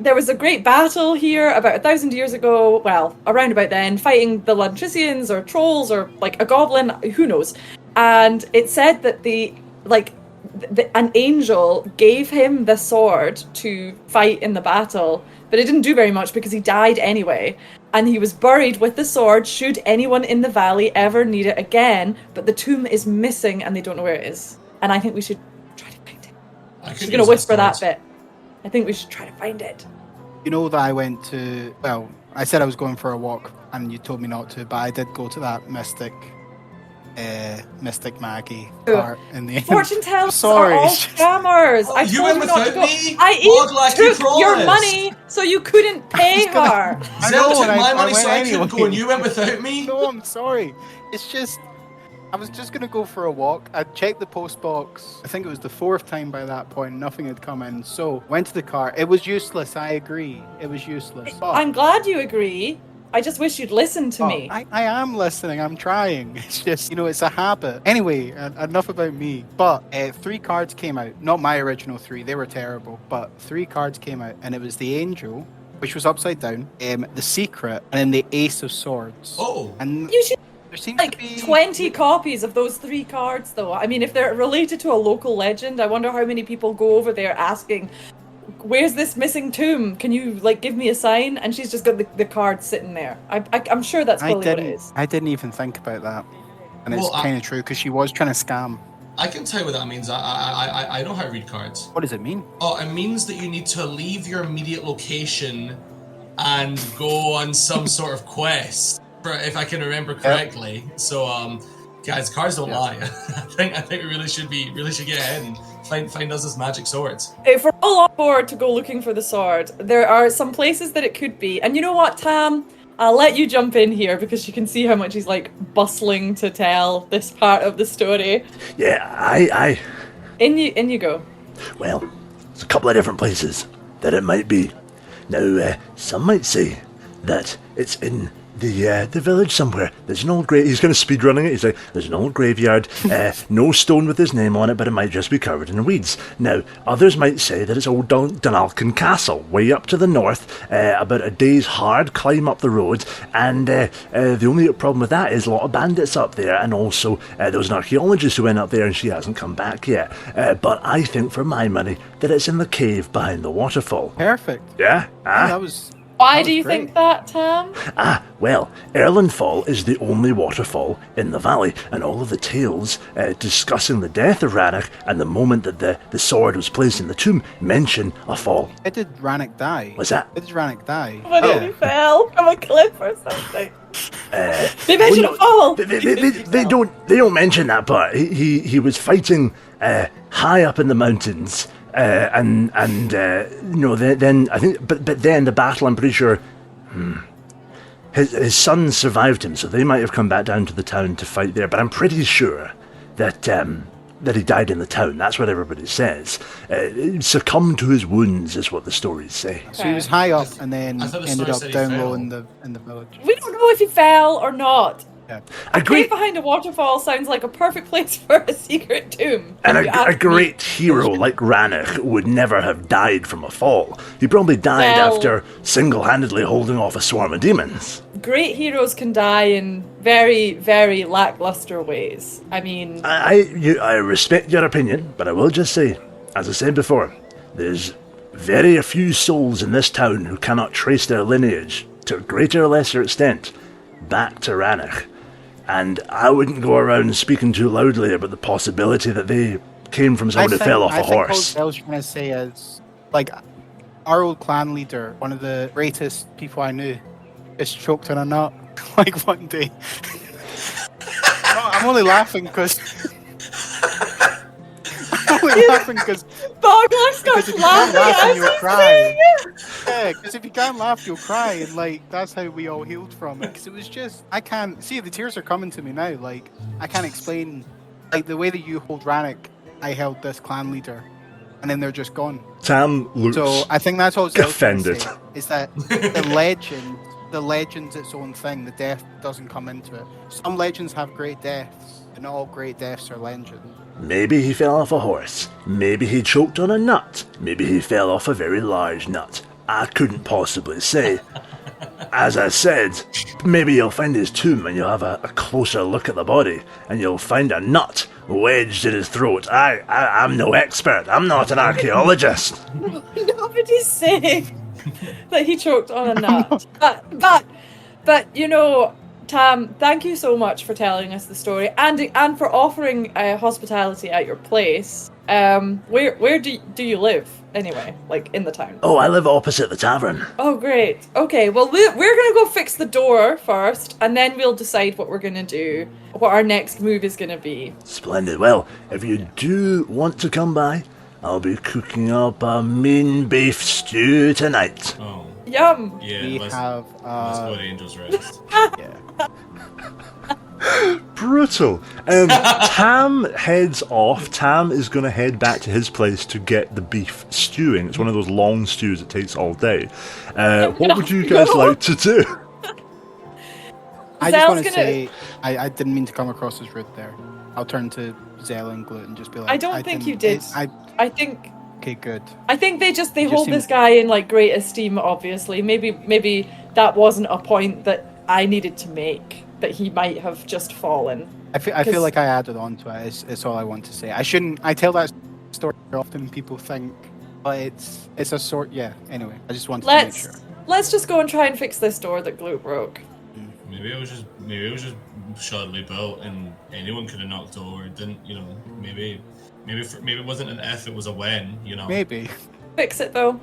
there was a great battle here about 1,000 years ago, well, around about then, fighting the Lantricians or trolls or like a goblin, who knows. And it said that an angel gave him the sword to fight in the battle, but it didn't do very much because he died anyway. And he was buried with the sword should anyone in the valley ever need it again, but the tomb is missing and they don't know where it is. And I think we should try to find it. She's going to whisper that bit. I think we should try to find it. You know that I went to, well, I said I was going for a walk and you told me not to, but I did go to that Mystic Maggie Oh. part in the end. Fortune tellers Sorry, are all it's just- scammers. Oh, I you told went you not to without go. me? I What lucky took your promise? money so you couldn't pay gonna- her. I Zell know, took and my I money went so I couldn't go, anyway. and you went without me? No, I'm sorry. It's just, I was just going to go for a walk. I checked the post box. I think it was the 4th time by that point. Nothing had come in. So, went to the car. It was useless. I agree. It was useless. But, I'm glad you agree. I just wish you'd listen to me. I am listening. I'm trying. It's just, it's a habit. Anyway, enough about me. But 3 cards came out. Not my original 3. They were terrible. But 3 cards came out. And it was the Angel, which was upside down, the Secret, and then the Ace of Swords. Oh. And You should there seems like to be 20 copies of those 3 cards, though. I mean, if they're related to a local legend, I wonder how many people go over there asking, where's this missing tomb? Can you, give me a sign? And she's just got the card sitting there. I'm sure that's probably what it is. I didn't even think about that. And it's Well, kind of true, because she was trying to scam. I can tell you what that means. I know how to read cards. What does it mean? Oh, it means that you need to leave your immediate location and go on some sort of quest, if I can remember correctly. So, guys, cards don't lie. I think we really should get ahead and find us this magic swords. If we're all on board to go looking for the sword, there are some places that it could be. And you know what, Tam? I'll let you jump in here because you can see how much he's bustling to tell this part of the story. Yeah, I. In you go. Well, there's a couple of different places that it might be. Now, some might say that it's in the village somewhere. There's an old grave. He's going to speed running it. He's like, there's an old graveyard, no stone with his name on it, but it might just be covered in weeds. Now, others might say that it's old Dunalkin Castle, way up to the north, about a day's hard climb up the road, and the only problem with that is a lot of bandits up there, and also there was an archaeologist who went up there and she hasn't come back yet. But I think, for my money, that it's in the cave behind the waterfall. Perfect. Yeah? That was Why That do you was great. think that, Tam? Well, Erlenfall is the only waterfall in the valley, and all of the tales discussing the death of Rannoch and the moment that the sword was placed in the tomb mention a fall. It did Rannoch die? What's that? It did Rannoch die? When he fell from a cliff or something. They Well, mention no, a fall! They don't mention that part. He was fighting high up in the mountains, then I think, but then the battle, I'm pretty sure, his sons survived him, so they might have come back down to the town to fight there. But I'm pretty sure that he died in the town. That's what everybody says. Succumbed to his wounds is what the stories say. So he was high up and then I thought the ended story up said he down low fell. in the village. We don't know if he fell or not. Yeah. A Cave great behind a waterfall sounds like a perfect place for a secret tomb. and if you a ask me. great hero like Rannoch would never have died from a fall. He probably died Well- after single-handedly holding off a swarm of demons. Great heroes can die in very, very lackluster ways. I mean, I respect your opinion, but I will just say, as I said before, there's very few souls in this town who cannot trace their lineage, to a greater or lesser extent, back to Rannoch. And I wouldn't go around speaking too loudly about the possibility that they came from someone who fell off a I think horse. what I was trying to say is, our old clan leader, one of the greatest people I knew, is choked on a nut, one day. I'm only laughing because... I'm only laughing because Bogler starts if you can't laughing laugh, as you'll he's cry. saying it. Yeah, because if you can't laugh, you'll cry, and that's how we all healed from it. Because it was just, I can't see, the tears are coming to me now. I can't explain, the way that you hold Rannoch, I held this clan leader, and then they're just gone. Tam looks So I think that's all Zel's trying to offended. say, is that the legend's its own thing. The death doesn't come into it. Some legends have great deaths, but not all great deaths are legends. Maybe he fell off a horse. Maybe he choked on a nut. Maybe he fell off a very large nut. I couldn't possibly say. As I said, maybe you'll find his tomb and you'll have a closer look at the body, and you'll find a nut wedged in his throat. I'm no expert. I'm not an archaeologist. Nobody's saying that he choked on a nut. But Tam, thank you so much for telling us the story and for offering hospitality at your place. Where do you live anyway? Like in the town? Oh, I live opposite the tavern. Oh, great. Okay, well we're gonna go fix the door first, and then we'll decide what we're gonna do, what our next move is gonna be. Splendid. Well, if you do want to come by, I'll be cooking up a mean beef stew tonight. Oh. Yum. Yeah, We let's have go to Angel's Rest. yeah. Brutal. Tam heads off. Tam is going to head back to his place to get the beef stewing. It's one of those long stews that takes all day. What would you guys like to do? I just Zell's want to gonna- say I didn't mean to come across as rude there. I'll turn to Zell and Glut and just be like, I don't think you didn't- did. I think Okay, good. they just hold seem- this guy in like great esteem. Obviously, maybe that wasn't a point that I needed to make. That he might have just fallen. I feel like I added on to it. It's all I want to say. I shouldn't. I tell that story often. People think, but it's a sort. Yeah. Anyway, I just wanted to make sure. Let's just go and try and fix this door that Glue broke. Maybe it was just shoddily built, and anyone could have knocked it over. It didn't, maybe it wasn't an if, it was a when, Maybe. Fix it though.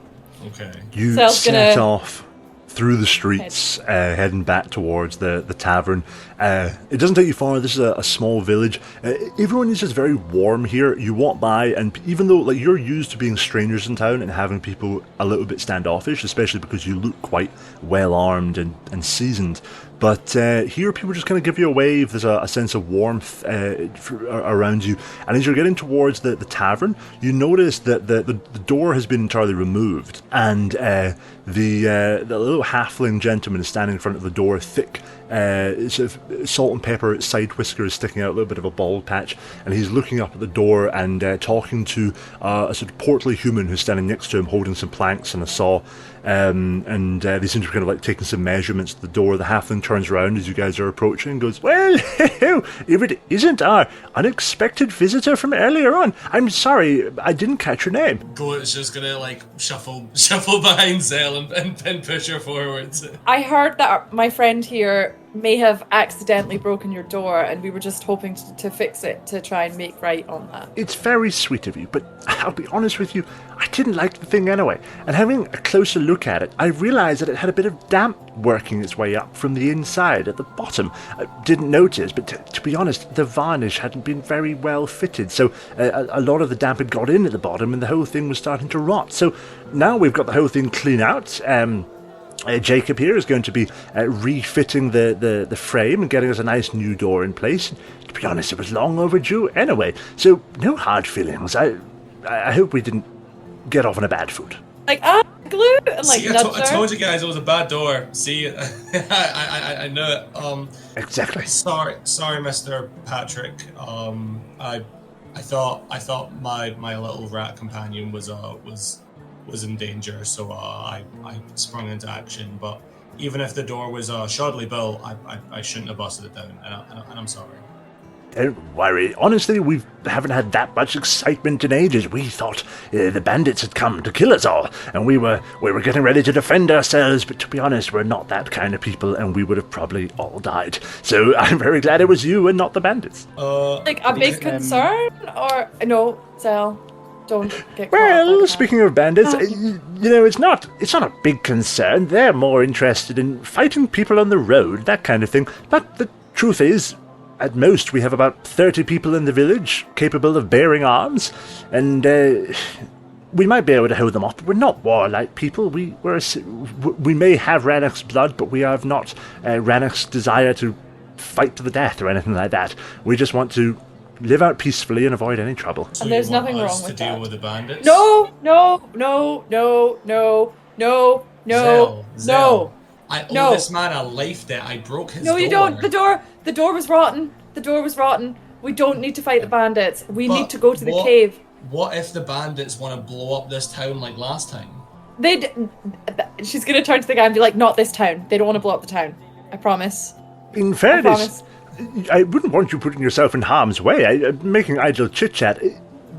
Okay. You Zell's set gonna- off through the streets, heading back towards the tavern. It doesn't take you far. This is a small village. Everyone is just very warm here. You walk by, and even though you're used to being strangers in town and having people a little bit standoffish, especially because you look quite well armed and seasoned, but here people just kind of give you a wave. There's a sense of warmth around you, and as you're getting towards the tavern, you notice that the door has been entirely removed, and the little halfling gentleman is standing in front of the door, thick, sort of salt and pepper side whiskers sticking out, a little bit of a bald patch, and he's looking up at the door and talking to a sort of portly human who's standing next to him, holding some planks and a saw, and they seem to be kind of like taking some measurements at the door. The halfling turns around as you guys are approaching and goes, "Well, if it isn't our unexpected visitor from earlier on, I'm sorry, I didn't catch your name." Goat's just gonna shuffle behind Zell and push her forwards. I heard that my friend here may have accidentally broken your door, and we were just hoping to fix it to try and make right on that. It's very sweet of you, but I'll be honest with you, I didn't like the thing anyway. And having a closer look at it, I realised that it had a bit of damp working its way up from the inside at the bottom. I didn't notice, but to be honest, the varnish hadn't been very well fitted, so a lot of the damp had got in at the bottom and the whole thing was starting to rot. So now we've got the whole thing clean out. Jacob here is going to be refitting the frame and getting us a nice new door in place. To be honest, it was long overdue anyway, so no hard feelings. I hope we didn't get off on a bad foot. Like, Glue, and like See, nudge I her. told you guys it was a bad door. See, I know it. Exactly. Sorry, Mr. Patrick. I thought my little rat companion was in danger, so I sprung into action. But even if the door was shoddily built, I shouldn't have busted it down, and I'm sorry. Don't worry. Honestly, we haven't had that much excitement in ages. We thought the bandits had come to kill us all, and we were getting ready to defend ourselves. But to be honest, we're not that kind of people, and we would have probably all died. So I'm very glad it was you and not the bandits. Like a big concern, or no, Zell, don't get caught up Well, like that. speaking of bandits, it's not a big concern. They're more interested in fighting people on the road, that kind of thing. But the truth is, at most, we have about 30 people in the village capable of bearing arms, and we might be able to hold them off. But we're not warlike people. We may have Rannoch's blood, but we have not Rannoch's desire to fight to the death or anything like that. We just want to live out peacefully and avoid any trouble. So And there's you want nothing us wrong to with deal that. with the bandits? No. Zell. I owe No. this man a life debt. I broke his door. No, you don't. The door was rotten. The door was rotten. We don't need to fight the bandits. We But need to go to the what- cave. What if the bandits want to blow up this town like last time? She's gonna turn to the guy and be like, "Not this town. They don't want to blow up the town. I promise. In I fairness, promise." I wouldn't want you putting yourself in harm's way. Making idle chit-chat.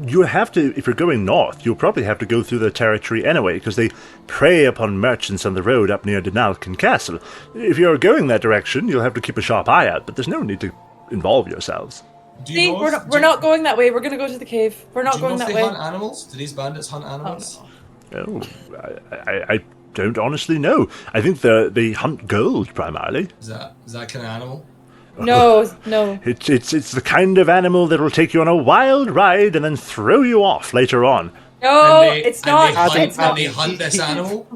You have to, if you're going north, you'll probably have to go through their territory anyway, because they prey upon merchants on the road up near Denalkin Castle. If you're going that direction, you'll have to keep a sharp eye out, but there's no need to involve yourselves. Do you See, know we're not going that way. We're gonna go to the cave. We're not do you know going if that they way. hunt animals? Do these bandits hunt animals? Oh, I don't honestly know. I think they hunt gold primarily. Is that kind of animal? No. It's the kind of animal that will take you on a wild ride and then throw you off later on. No, It's not. They hunt this animal.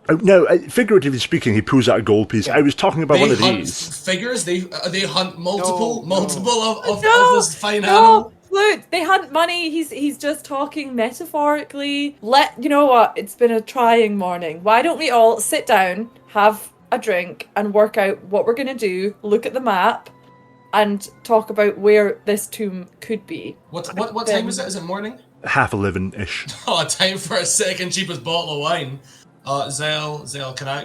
Oh, no, figuratively speaking, he pulls out a gold piece. I was talking about one of hunt these. figures. They hunt multiple of No, this fine animal. Look, they hunt money. He's just talking metaphorically. You know what? It's been a trying morning. Why don't we all sit down, have a drink, and work out what we're gonna do? Look at the map, and talk about where this tomb could be. What time is it? Is it morning? 11:30-ish. Oh, time for a second cheapest bottle of wine. Zell, can I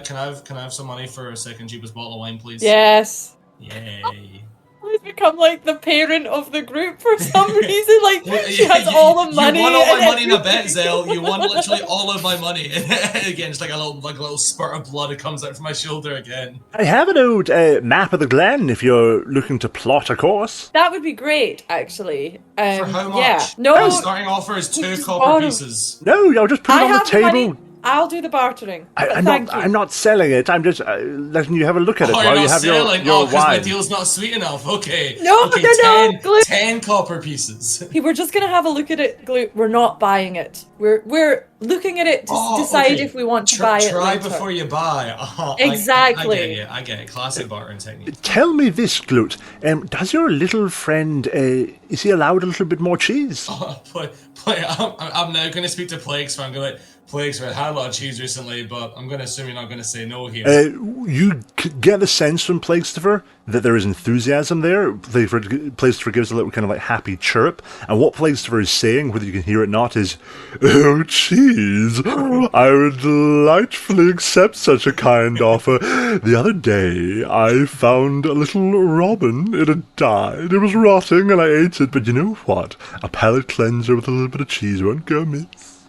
have some money for a second cheapest bottle of wine, please? Yes. Yay. She's become like the parent of the group for some reason. Like she has all the money. You won all my money in a bet, Zell. You won literally all of my money. Again, just like a little spurt of blood. It comes out from my shoulder again. I have an old map of the glen if you're looking to plot a course. That would be great, actually. For how much? Yeah. No. The starting offer is 2 Just copper borrow. pieces. No, I'll just put it on the have the money. table. I'll do the bartering. I'm not selling it. I'm just letting you have a look at it Oh, while you're you not have selling? your because my wine. deal's not sweet enough. Okay. No, okay, no, Glue. 10 copper pieces. Hey, we're just gonna have a look at it, Glue. We're not buying it. We're looking at it to decide if we want to buy it Try later. before you buy. Exactly. I get it. Classic bartering technique. Tell me this, Glut. Does your little friend, is he allowed a little bit more cheese? I'm now going to speak to Plagues, I'm going to Plagues, I had a lot of cheese recently, but I'm going to assume you're not going to say no here. You get the sense from Plaguestifer that there is enthusiasm there. Plaguestifer gives a little kind of like happy chirp, and what Plaguestifer is saying, whether you can hear it or not, is, "Oh, cheese! I would delightfully accept such a kind offer. The other day, I found a little robin. It had died. It was rotting, and I ate it. But you know what? A palate cleanser with a little bit of cheese won't go amiss."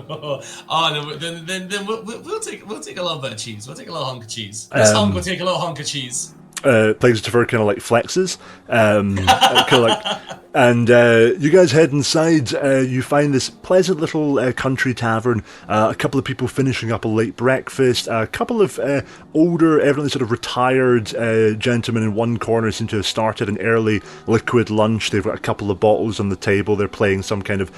No, then we'll take a little bit of cheese. We'll take a little hunk of cheese. This hunk will take a little hunk of cheese. Plaguestifer kind of like flexes, and you guys head inside. You find this pleasant little country tavern. A couple of people finishing up a late breakfast. A couple of older, evidently sort of retired gentlemen in one corner seem to have started an early liquid lunch. They've got a couple of bottles on the table. They're playing some kind of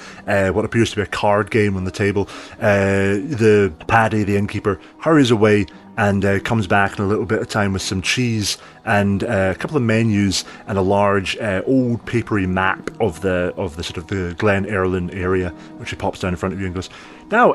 what appears to be a card game on the table. The Paddy, the innkeeper, hurries away and comes back in a little bit of time with some cheese and a couple of menus and a large old papery map of the sort of the Glen Erlin area, which he pops down in front of you and goes, "Now,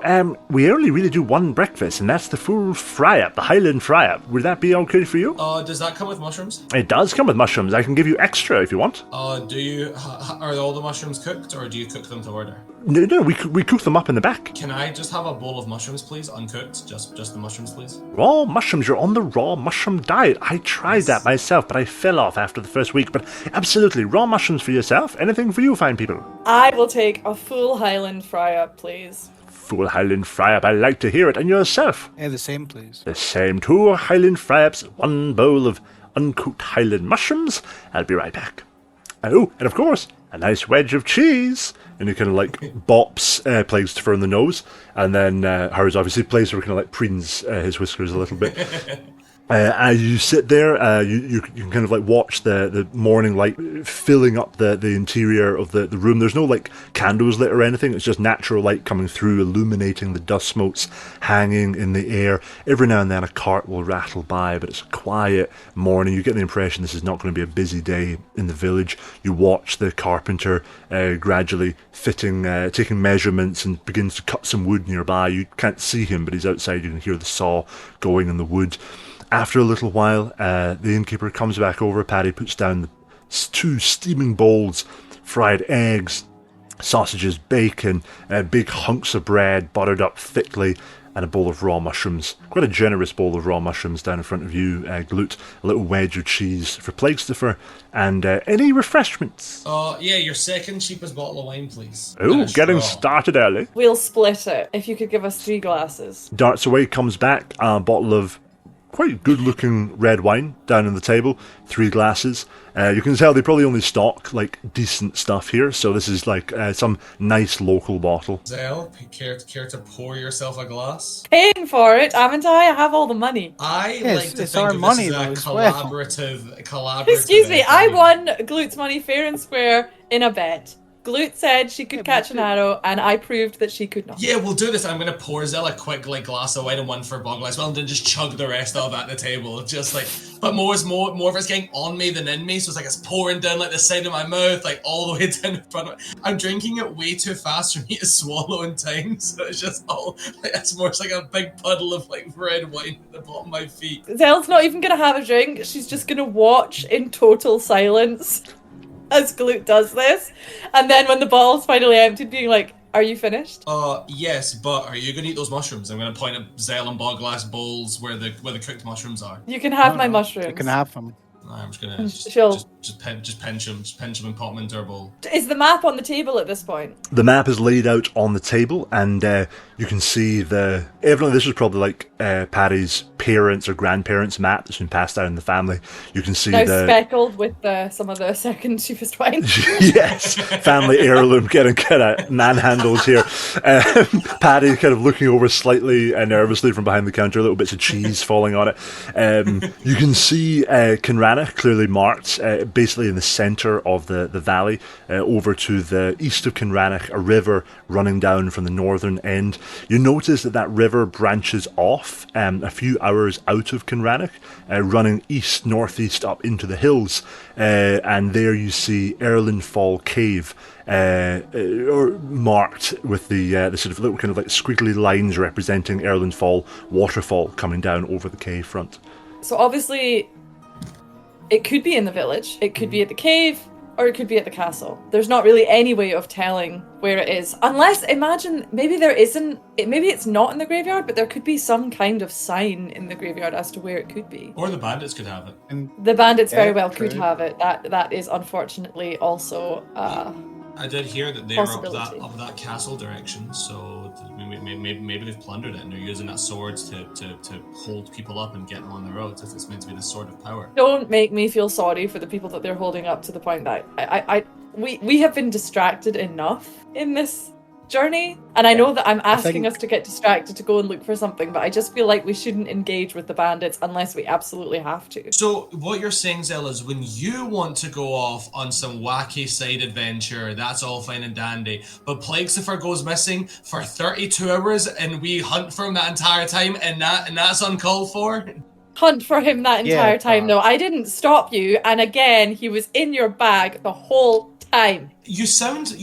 we only really do one breakfast, and that's the full fry-up, the Highland fry-up. Would that be okay for you?" Does that come with mushrooms? It does come with mushrooms. I can give you extra if you want. Do you? Are all the mushrooms cooked, or do you cook them to order? No, we cook them up in the back. Can I just have a bowl of mushrooms, please, uncooked? Just the mushrooms, please. Raw mushrooms. You're on the raw mushroom diet. I tried that myself, but I fell off after the first week. But absolutely, raw mushrooms for yourself. Anything for you, fine people. I will take a full Highland fry-up, please. Full Highland fry-up. I like to hear it. And yourself? Yeah, the same, please. The same. 2 Highland fry-ups, 1 bowl of uncooked Highland mushrooms. I'll be right back. Oh, and of course, a nice wedge of cheese. And he kind of like bops Plaguestifer in the nose, and then Harry's obviously Plaguestifer kind of like preens his whiskers a little bit. As you sit there, you can kind of like watch the morning light filling up the interior of the room. There's no like candles lit or anything. It's just natural light coming through, illuminating the dust motes hanging in the air. Every now and then a cart will rattle by, but it's a quiet morning. You get the impression this is not going to be a busy day in the village. You watch the carpenter gradually taking measurements and begins to cut some wood nearby. You can't see him, but he's outside. You can hear the saw going in the wood. After a little while, the innkeeper comes back over. Paddy puts down the 2 steaming bowls, fried eggs, sausages, bacon, big hunks of bread buttered up thickly, and a bowl of raw mushrooms. Quite a generous bowl of raw mushrooms down in front of you, Glut. A little wedge of cheese for Plaguestifer, and any refreshments. Yeah, your second cheapest bottle of wine, please. Oh, getting started early. We'll split it, if you could give us 3 glasses. Darts away, comes back, a bottle of quite good-looking red wine down on the table, 3 glasses. You can tell they probably only stock like decent stuff here, so this is like some nice local bottle. Zell, care to pour yourself a glass? Paying for it, haven't I? I have all the money. I Yes, like to it's think our of money, this as a though, as well. collaborative. Excuse me, I effort. won Gloot's money fair and square in a bet. Gloot said she could Yeah, catch but an arrow, and I proved that she could not. Yeah, we'll do this. I'm going to pour Zell a quick like glass of wine and one for Boggle as well, and then just chug the rest of at the table. Just like, but more of it's getting on me than in me, so it's like it's pouring down like the side of my mouth, like all the way down in front of me. I'm drinking it way too fast for me to swallow in time, so it's just all like it's more like a big puddle of like red wine at the bottom of my feet. Zell's not even gonna have a drink. She's just gonna watch in total silence as Gloot does this, and then when the bottle's finally emptied, being like, "Are you finished?" Yes, but are you gonna eat those mushrooms? I'm gonna point at Zell and Boglass bowls where the cooked mushrooms are. You can have my No, mushrooms. You can have them. I'm just gonna She'll- just pinch them and pop them into our bowl. Is the map on the table at this point? The map is laid out on the table, and you can see evidently this is probably like Paddy's parents or grandparents' map that's been passed down in the family. You can see Now speckled with some of the second cheapest wine. Yes, family heirloom getting kind of manhandled here. Paddy kind of looking over slightly nervously from behind the counter, little bits of cheese falling on it. You can see Kinrana clearly marked, basically in the centre of the valley, over to the east of Kinranach, a river running down from the northern end. You notice that river branches off a few hours out of Kinranach, running northeast up into the hills, and there you see Erlin Fall Cave, or marked with the sort of little kind of like squiggly lines representing Erlin Fall waterfall coming down over the cave front. So obviously, it could be in the village, it could be at the cave, or it could be at the castle. There's not really any way of telling where it is. Unless, imagine, maybe maybe it's not in the graveyard, but there could be some kind of sign in the graveyard as to where it could be. Or the bandits could have it. The bandits very well true. could have it. That is unfortunately also I did hear that they were possibility. up that castle direction, so maybe they've plundered it and they're using that sword to hold people up and get them on the road. If it's meant to be the sword of power. Don't make me feel sorry for the people that they're holding up to the point that we have been distracted enough in this journey, and I know that I'm asking us to get distracted to go and look for something, but I just feel like we shouldn't engage with the bandits unless we absolutely have to. So what you're saying, Zell, is when you want to go off on some wacky side adventure, that's all fine and dandy, but Plaguecifer goes missing for 32 hours and we hunt for him that entire time, and that's uncalled for? Hunt for him that entire time, though. I didn't stop you, and again, he was in your bag the whole time. You sound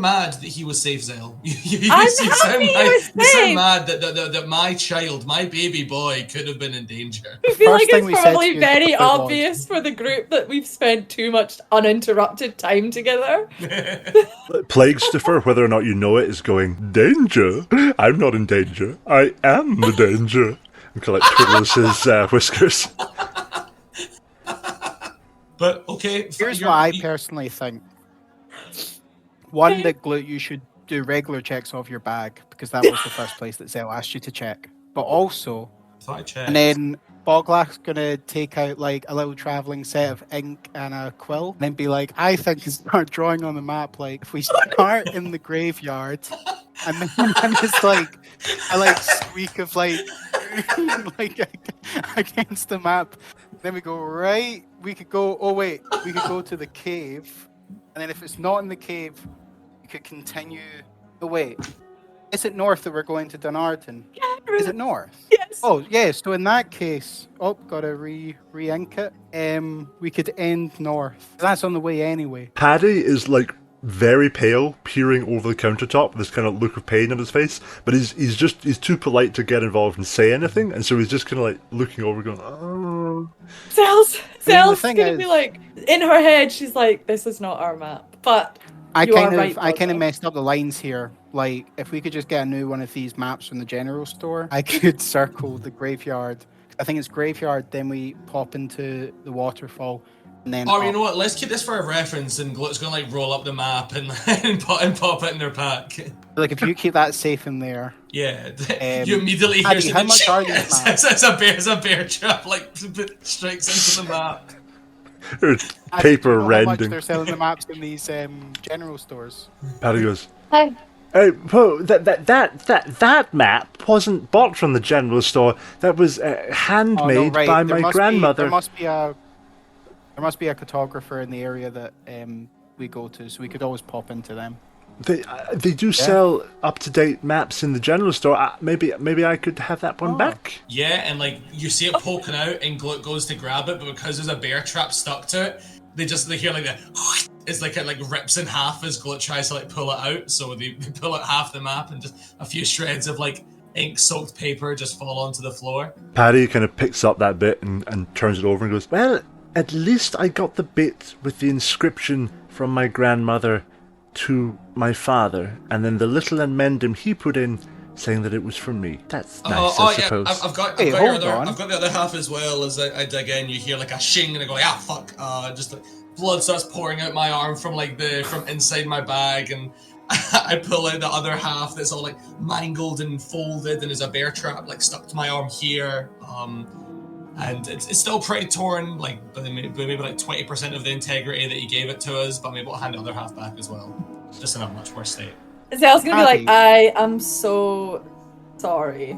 mad that he was safe, Zell. You I'm sound happy he was safe. mad that my child, my baby boy, could have been in danger. I feel First like thing we it's said probably to you very was- obvious for the group that we've spent too much uninterrupted time together. Plaguecifer, whether or not you know it, is going, "Danger? I'm not in danger. I am the danger." And kind of like twiddles his whiskers. But okay, Here's what I personally think. One, that Gloot, you should do regular checks of your bag, because that was the first place that Zell asked you to check. But also, and then Boglack's gonna take out like a little travelling set of ink and a quill, and then be like, I think, and start drawing on the map, like, if we start in the graveyard, and then it's like a squeak of like against the map. Then we go right. We could go. Oh wait, we could go to the cave, and then if it's not in the cave, we could continue. Oh wait, is it north that we're going to Dunarton? Yeah, Is it north? yes. Oh yeah. So in that case, gotta re-ink it. We could end north. That's on the way anyway. Paddy is like very pale, peering over the countertop with this kind of look of pain on his face, but he's too polite to get involved and say anything, and so he's just kind of like looking over going, "Oh." Zell's thing gonna be is- like, in her head, she's like, this is not our map. But I you kind are of right, messed up the lines here. Like, if we could just get a new one of these maps from the general store, I could circle the graveyard. I think it's graveyard, then we pop into the waterfall, and then Or you up. know what? Let's keep this for a reference, and Glut's gonna like roll up the map and pop it in their pack. Like if you keep that safe in there. Yeah, you immediately hear Paddy, something. how much are these maps? It's a bear trap, like strikes into the map. Or Paddy, do you paper know how much rending. they're selling the maps in these general stores? Paddy goes, Hi. "Hey, Poe, that map wasn't bought from the general store. That was handmade right. by There my must grandmother." There must be a cartographer in the area that we go to, so we could always pop into them. They do sell up-to-date maps in the general store. Maybe I could have that one back. Yeah, and like you see it poking out, and Glut goes to grab it, but because there's a bear trap stuck to it, they hear like the it's like it like rips in half as Glut tries to like pull it out. So they pull out half the map, and just a few shreds of like ink-soaked paper just fall onto the floor. Paddy kind of picks up that bit and turns it over and goes, "Well, at least I got the bit with the inscription from my grandmother to my father, and then the little amendum he put in saying that it was from me. That's nice, I suppose." Yeah, I've got the other half as well. As I dig in, you hear like a shing, and I go like, fuck! Just like blood starts pouring out my arm from inside my bag, and I pull out the other half that's all like mangled and folded, and there's a bear trap like stuck to my arm here. And it's still pretty torn, like maybe like 20% of the integrity that you gave it to us, but I'm able to hand the other half back as well. Just in a much worse state. Zell's gonna be like, Abby. I am so sorry.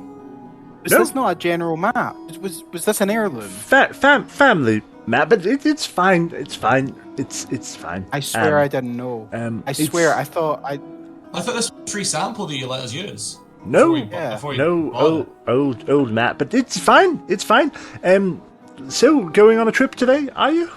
Was No. this not a general map? Was this an heirloom? Family map, but it's fine. It's fine. It's fine. I swear I didn't know. I it's- swear I thought I thought this was a free sample that you let us use. No, Before you no, bought it. old map, but it's fine. It's fine. So going on a trip today, are you?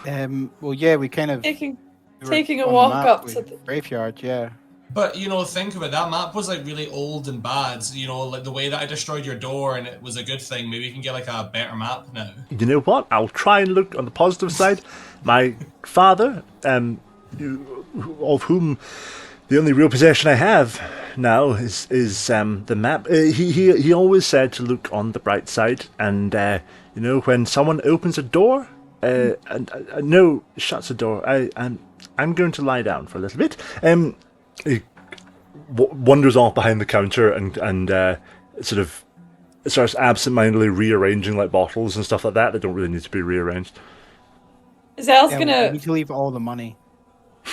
well, yeah, we kind of Taking we were taking a on the walk map up with to the graveyard. Yeah. But think of it. That map was like really old and bad. Like the way that I destroyed your door, and it was a good thing. Maybe you can get like a better map now. You know what? I'll try and look on the positive side. My father, of whom the only real possession I have now is the map. He always said to look on the bright side, and when someone opens a door, and no shuts a door, I'm going to lie down for a little bit. He wanders off behind the counter and sort of starts absentmindedly rearranging like bottles and stuff like that don't really need to be rearranged. Zell's We gonna need to leave all the money.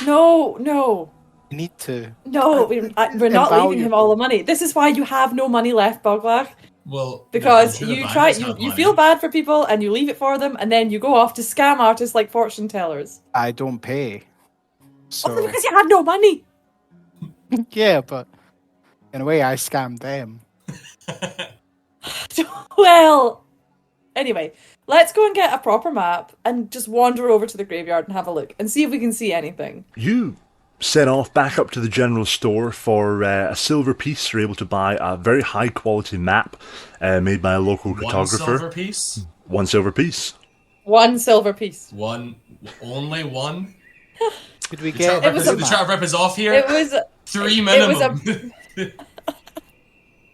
no. We need to. No, we're not leaving him all the money. This is why you have no money left, Boglach. Well, Because I'm sure the you bankers have you money. feel bad for people and you leave it for them, and then you go off to scam artists like fortune tellers. I don't pay. So Because you had no money. yeah, but in a way, I scammed them. Well, anyway, let's go and get a proper map and just wander over to the graveyard and have a look and see if we can see anything. You set off back up to the general store for a silver piece. You're able to buy a very high quality map made by a local cartographer. 1 silver piece. 1 silver piece. 1 silver piece. Only one. Could we The get? trap rep is off here. It was 3 minimum.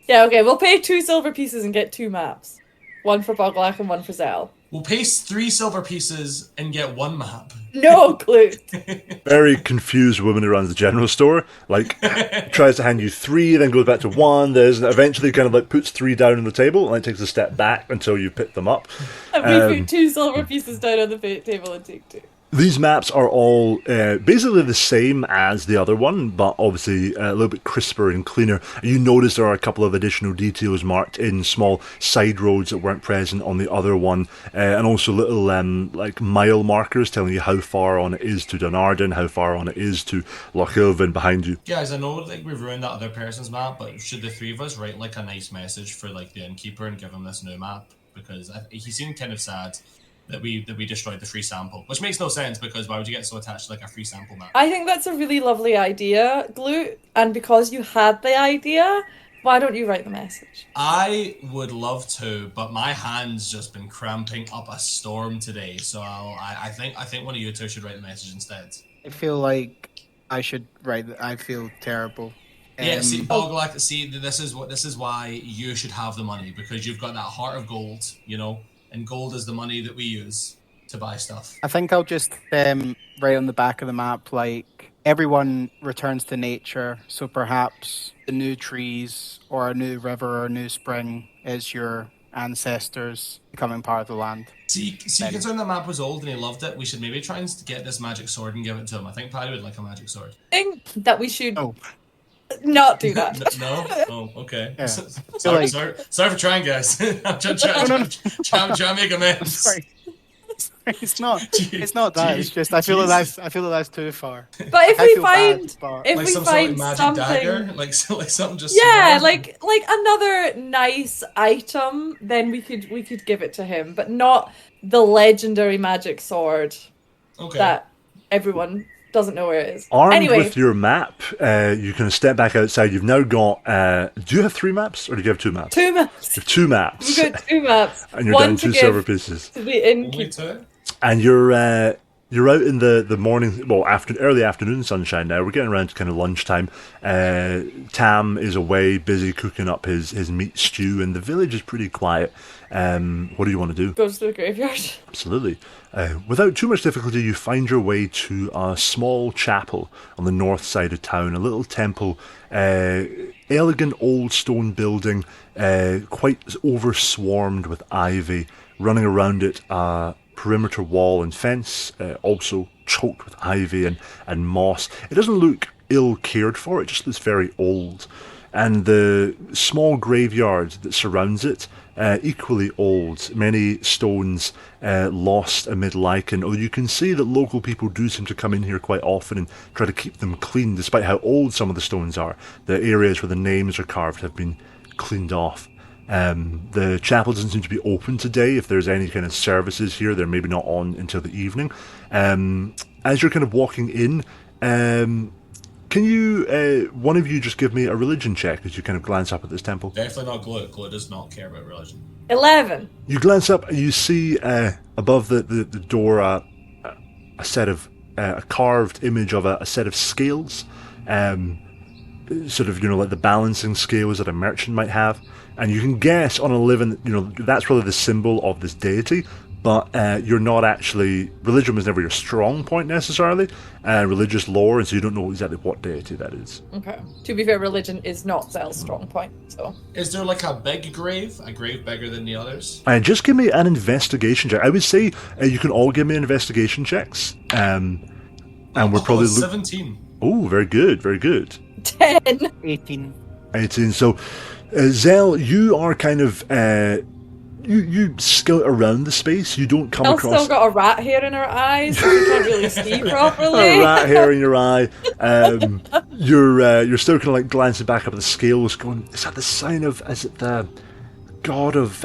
Yeah, okay, we'll pay 2 silver pieces and get 2 maps. 1 for Boglach and 1 for Zell. We'll pay 3 silver pieces and get 1 map. No clue. Very confused woman who runs the general store. Like, tries to hand you 3, then goes back to 1. There's eventually kind of like puts 3 down on the table and then takes a step back until you pick them up. And we put 2 silver pieces down on the table and take 2. These maps are all basically the same as the other one, but obviously a little bit crisper and cleaner. You notice there are a couple of additional details marked in small side roads that weren't present on the other one, and also little like mile markers telling you how far on it is to Dunarden, how far on it is to Lochilven behind you. Guys, I know like we've ruined that other person's map, but should the 3 of us write like a nice message for like the innkeeper and give him this new map? Because he seemed kind of sad that we destroyed the free sample, which makes no sense because why would you get so attached to like a free sample map? I think that's a really lovely idea, Glute, and because you had the idea, why don't you write the message? I would love to, but my hand's just been cramping up a storm today, so I think one of you two should write the message instead. I feel like I should write. I feel terrible. Yeah, see, Boglak, this is why you should have the money, because you've got that heart of gold, and gold is the money that we use. to buy stuff. I think I'll just write on the back of the map, like, everyone returns to nature, so perhaps the new trees or a new river or a new spring is your ancestors becoming part of the land. See, Maybe. considering the map was old and he loved it, we should maybe try and get this magic sword and give it to him. I think Paddy would like a magic sword. I think that we should Oh. not do that. No? Oh, okay. Yeah. Sorry for trying, guys. I'm trying to make amends. Sorry. It's not that. Jeez. It's just I feel that that's too far. But if I we feel bad, find but- if Like we some sort find of magic something, dagger, like something just yeah, small. like another nice item, then we could give it to him, but not the legendary magic sword Okay. that everyone doesn't know where it is. Armed Anyway, with your map, you can step back outside. You've now got... do you have 3 maps, or do you have 2 maps? 2 maps. You have 2 maps. We've got 2 maps. And you're One down to 2 give silver pieces. to the Only innkeeper. 2? And you're out in the morning, well, early afternoon sunshine now. We're getting around to kind of lunchtime. Tam is away, busy cooking up his meat stew, and the village is pretty quiet. What do you want to do? Goes to the graveyard. Absolutely. Without too much difficulty, you find your way to a small chapel on the north side of town, a little temple, elegant old stone building, quite overswarmed with ivy, running around it a perimeter wall and fence, also choked with ivy and moss. It doesn't look ill cared for, it just looks very old. And the small graveyard that surrounds it, equally old, many stones lost amid lichen, although you can see that local people do seem to come in here quite often and try to keep them clean, despite how old some of the stones are. The areas where the names are carved have been cleaned off. The chapel doesn't seem to be open today. If there's any kind of services here, they're maybe not on until the evening. As you're kind of walking in, can you, one of you just give me a religion check as you kind of glance up at this temple? Definitely not Glut. Glut does not care about religion. 11. You glance up and you see above the door a set of, a carved image of a set of scales, sort of, like the balancing scales that a merchant might have. And you can guess on a living, that's probably the symbol of this deity, but you're not actually... Religion was never your strong point necessarily, religious lore, and so you don't know exactly what deity that is. Okay. To be fair, religion is not Zell's strong point, so... Is there like a big grave? A grave bigger than the others? Just give me an investigation check. I would say you can all give me investigation checks. And we're probably... 17. Oh, very good, very good. 10. 18. 18. So, Zell, you are kind of... You scout around the space. You don't come Zell's across... still got a rat hair in her eyes, so we can't really see properly. a rat hair in your eye. You're still kind of like glancing back up at the scales, going, "Is that the sign of? Is it the god of?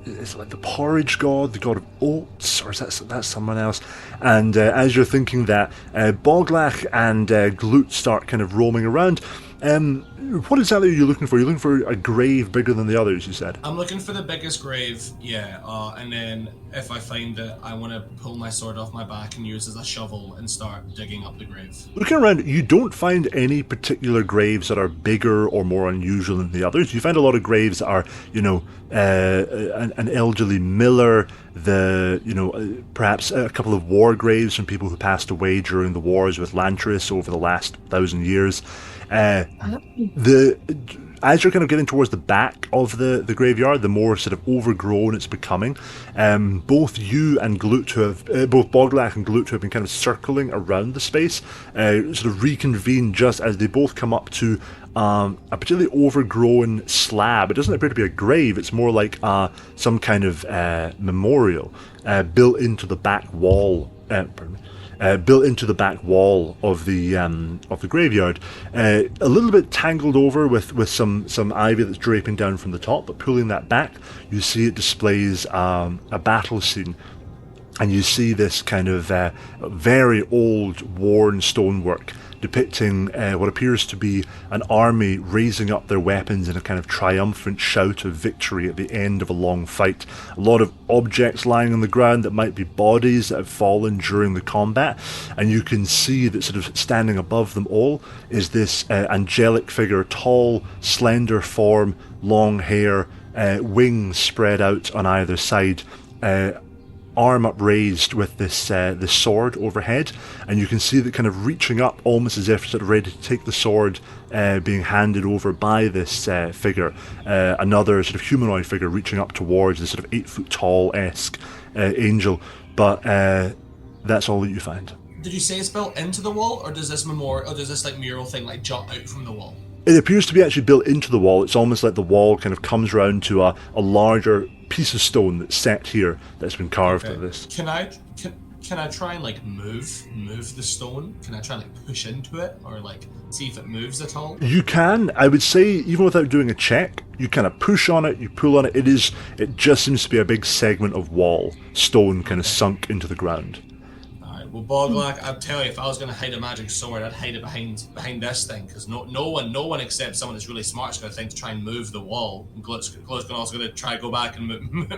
Is it like the porridge god, the god of oats, or is that someone else?" And as you're thinking that, Boglach and Glut start kind of roaming around. What exactly are you looking for? You're looking for a grave bigger than the others, you said? I'm looking for the biggest grave, yeah. And then if I find it, I want to pull my sword off my back and use it as a shovel and start digging up the grave. Looking around, you don't find any particular graves that are bigger or more unusual than the others. You find a lot of graves that are, an elderly miller, perhaps a couple of war graves from people who passed away during the wars with Lantris over the last 1,000 years. As you're kind of getting towards the back of the graveyard, the more sort of overgrown it's becoming. Both you and Glut, both Boglach and Glut, who have been kind of circling around the space, sort of reconvene just as they both come up to a particularly overgrown slab. It doesn't appear to be a grave; it's more like some kind of memorial built into the back wall. Built into the back wall of the graveyard, a little bit tangled over with some ivy that's draping down from the top, but pulling that back, you see it displays a battle scene, and you see this kind of very old, worn stonework depicting what appears to be an army raising up their weapons in a kind of triumphant shout of victory at the end of a long fight. A lot of objects lying on the ground that might be bodies that have fallen during the combat, and you can see that sort of standing above them all is this angelic figure, tall, slender form, long hair, wings spread out on either side, arm upraised with this sword overhead, and you can see that kind of reaching up, almost as if sort of ready to take the sword, being handed over by this figure, another sort of humanoid figure reaching up towards this sort of 8 foot tall-esque angel, but that's all that you find. Did you say it's built into the wall, or does this like mural thing like jut out from the wall? It appears to be actually built into the wall. It's almost like the wall kind of comes round to a larger piece of stone that's set here that's been carved like this. Can I try and like move the stone? Can I try and like push into it, or like see if it moves at all? You can. I would say even without doing a check, you kind of push on it, you pull on it. It just seems to be a big segment of wall, stone kind of sunk into the ground. Well, Boglak, I'll tell you, if I was going to hide a magic sword, I'd hide it behind this thing, because no one except someone that's really smart is going to think to try and move the wall. And Glut's also going to try to go back and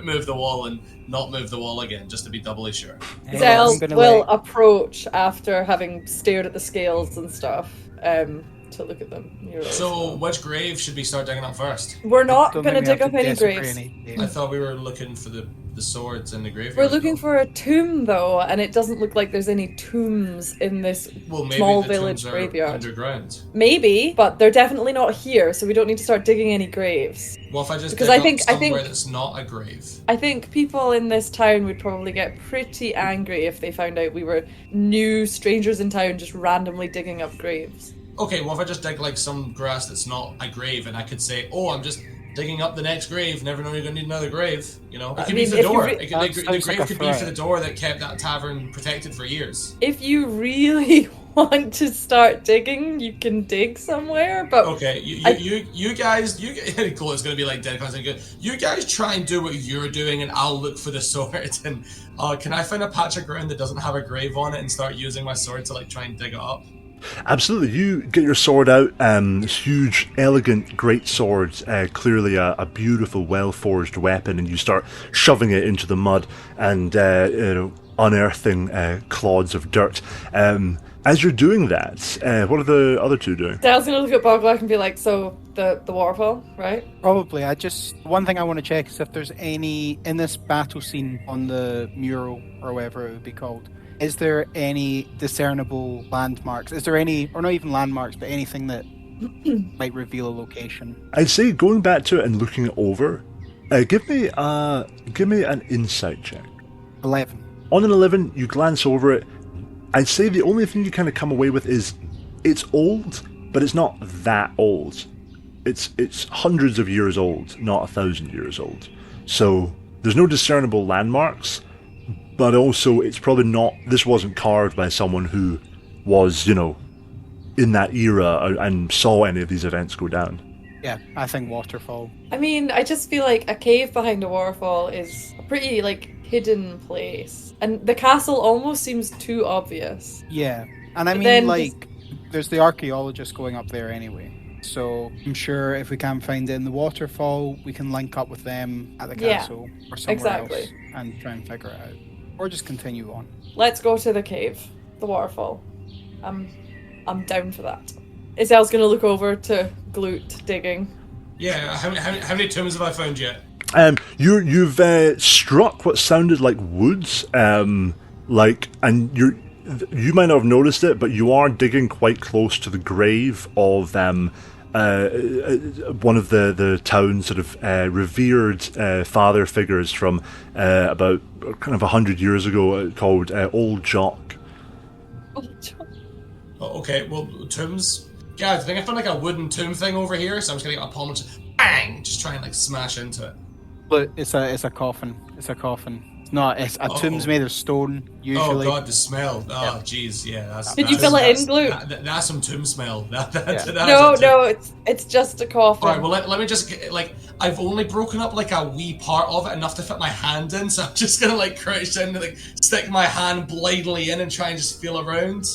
move the wall and not move the wall again, just to be doubly sure. Zell will approach after having stared at the scales and stuff to look at them. So, which grave should we start digging up first? We're not going to dig up any graves. I thought we were looking for the swords in the graveyard. We're looking for a tomb, though, and it doesn't look like there's any tombs in this small village graveyard. Underground. Maybe, but they're definitely not here, so we don't need to start digging any graves. Well, if I just dig up somewhere that's not a grave. I think people in this town would probably get pretty angry if they found out we were new strangers in town just randomly digging up graves. Okay, well, if I just dig like some grass that's not a grave, and I could say, oh, I'm just digging up the next grave, never know you're going to need another grave, you know? It could be for the door. The grave could be for the door that kept that tavern protected for years. If you really want to start digging, you can dig somewhere, but... Okay, you guys, Chloe's going to be like dead constantly. You guys try and do what you're doing, and I'll look for the sword, and can I find a patch of ground that doesn't have a grave on it and start using my sword to like try and dig it up? Absolutely. You get your sword out, this huge, elegant, great sword, clearly a beautiful, well-forged weapon, and you start shoving it into the mud and unearthing clods of dirt. As you're doing that, what are the other two doing? Dale's going to look at Boglak and be like, so the waterfall, right? Probably. One thing I want to check is if there's any, in this battle scene on the mural, or whatever it would be called, is there any discernible landmarks? Is there any, or not even landmarks, but anything that might reveal a location? I'd say going back to it and looking it over, give me an insight check. 11. On an 11, you glance over it. I'd say the only thing you kind of come away with is it's old, but it's not that old. It's hundreds of years old, not 1,000 years old. So there's no discernible landmarks. But also, it's probably not... This wasn't carved by someone who was, in that era and saw any of these events go down. Yeah, I think waterfall. I mean, I just feel like a cave behind a waterfall is a pretty, hidden place. And the castle almost seems too obvious. Yeah, and I mean, there's the archaeologist going up there anyway. So I'm sure if we can't find it in the waterfall, we can link up with them at the castle or somewhere else and try and figure it out. Or just continue on. Let's go to the cave, the waterfall. I'm down for that. Isel's gonna look over to Glut digging. Yeah, how many tombs have I found yet? You've struck what sounded like woods, and you might not have noticed it, but you are digging quite close to the grave of one of the town's sort of revered father figures from about kind of 100 years ago, called Old Jock. Old Jock. Oh, okay, well, tombs. Yeah, I think I found like a wooden tomb thing over here, so I'm just gonna get my palm and just bang, just try and like smash into it. But it's a coffin. It's a coffin. It's a tomb's made of stone, usually. Oh god, the smell. Oh jeez, yeah. Did you fill it in, Glut? That's some tomb smell. No, it's just a coffin. Alright, well let me just I've only broken up like a wee part of it, enough to fit my hand in, so I'm just gonna like crouch down and stick my hand blindly in and try and just feel around.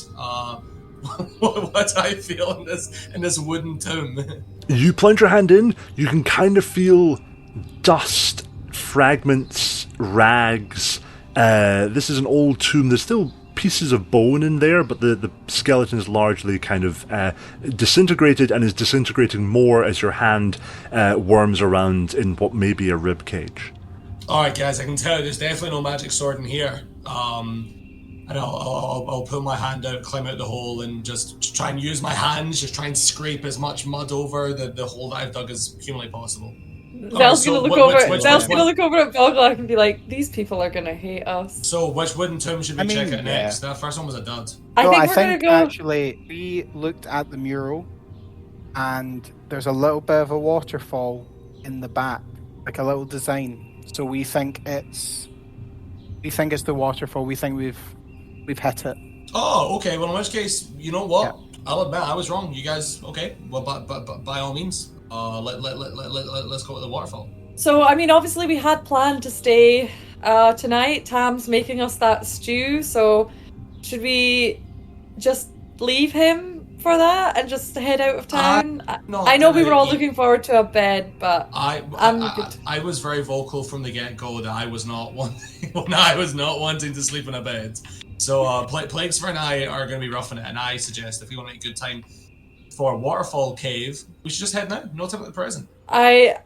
What do I feel in this wooden tomb? You plunge your hand in, you can kind of feel dust, fragments, rags. This is an old tomb. There's still pieces of bone in there, but the skeleton is largely kind of disintegrated, and is disintegrating more as your hand worms around in what may be a rib cage. Alright, guys, I can tell you there's definitely no magic sword in here. And I'll put my hand out, climb out the hole, and just try and use my hands, just try and scrape as much mud over the hole that I've dug as humanly possible. Zell's so gonna look which- over. which- Zell's which gonna one- look over at Boglack and be like, "These people are gonna hate us." So which wooden tomb should we I mean, check out yeah. next? That first one was a dud. I So think I we're think gonna go. actually we looked at the mural, and there's a little bit of a waterfall in the back, like a little design. So we think it's the waterfall. We think we've hit it. Oh, okay. Well, in which case, you know what? Yeah. I'll admit I was wrong. You guys, okay? Well, by all means, let's go with the waterfall. So, I mean, obviously we had planned to stay tonight. Tam's making us that stew, so should we just leave him for that and just head out of town? I know we were all looking forward to a bed, but I was very vocal from the get-go that I was not wanting to sleep in a bed. So Plagues and I are going to be roughing it, and I suggest if we want to make a good time for Waterfall Cave, we should just head now. No time at the present. I,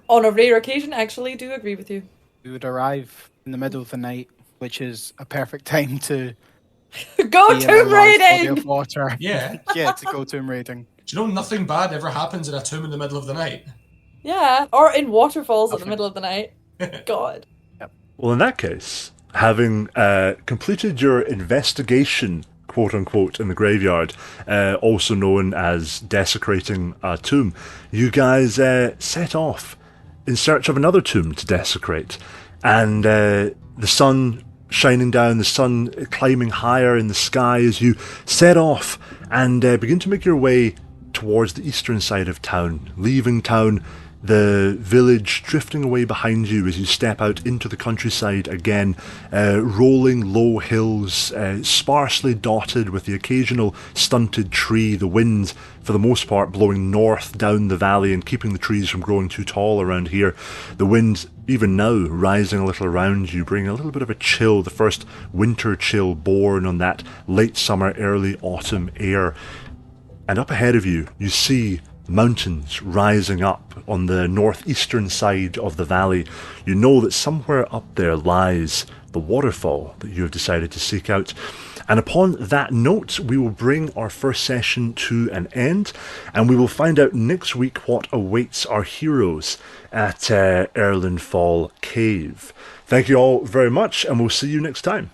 on a rare occasion, actually do agree with you. We would arrive in the middle of the night, which is a perfect time to Go be in a tomb large body raiding! of water. Yeah. Yeah, to go tomb raiding. Do you know nothing bad ever happens in a tomb in the middle of the night? Yeah, or in waterfalls in the Okay. middle of the night. God. Well, in that case, having completed your investigation, quote unquote, in the graveyard, also known as desecrating a tomb, you guys set off in search of another tomb to desecrate. And the sun shining down, the sun climbing higher in the sky as you set off and begin to make your way towards the eastern side of town, leaving town, the village drifting away behind you as you step out into the countryside again, rolling low hills, sparsely dotted with the occasional stunted tree, the wind for the most part blowing north down the valley and keeping the trees from growing too tall around here. The wind, even now, rising a little around you, bringing a little bit of a chill, the first winter chill born on that late summer, early autumn air. And up ahead of you, you see mountains rising up on the northeastern side of the valley. You know that somewhere up there lies the waterfall that you have decided to seek out. And upon that note, we will bring our first session to an end, and we will find out next week what awaits our heroes at Erlenfall Cave. Thank you all very much, and we'll see you next time.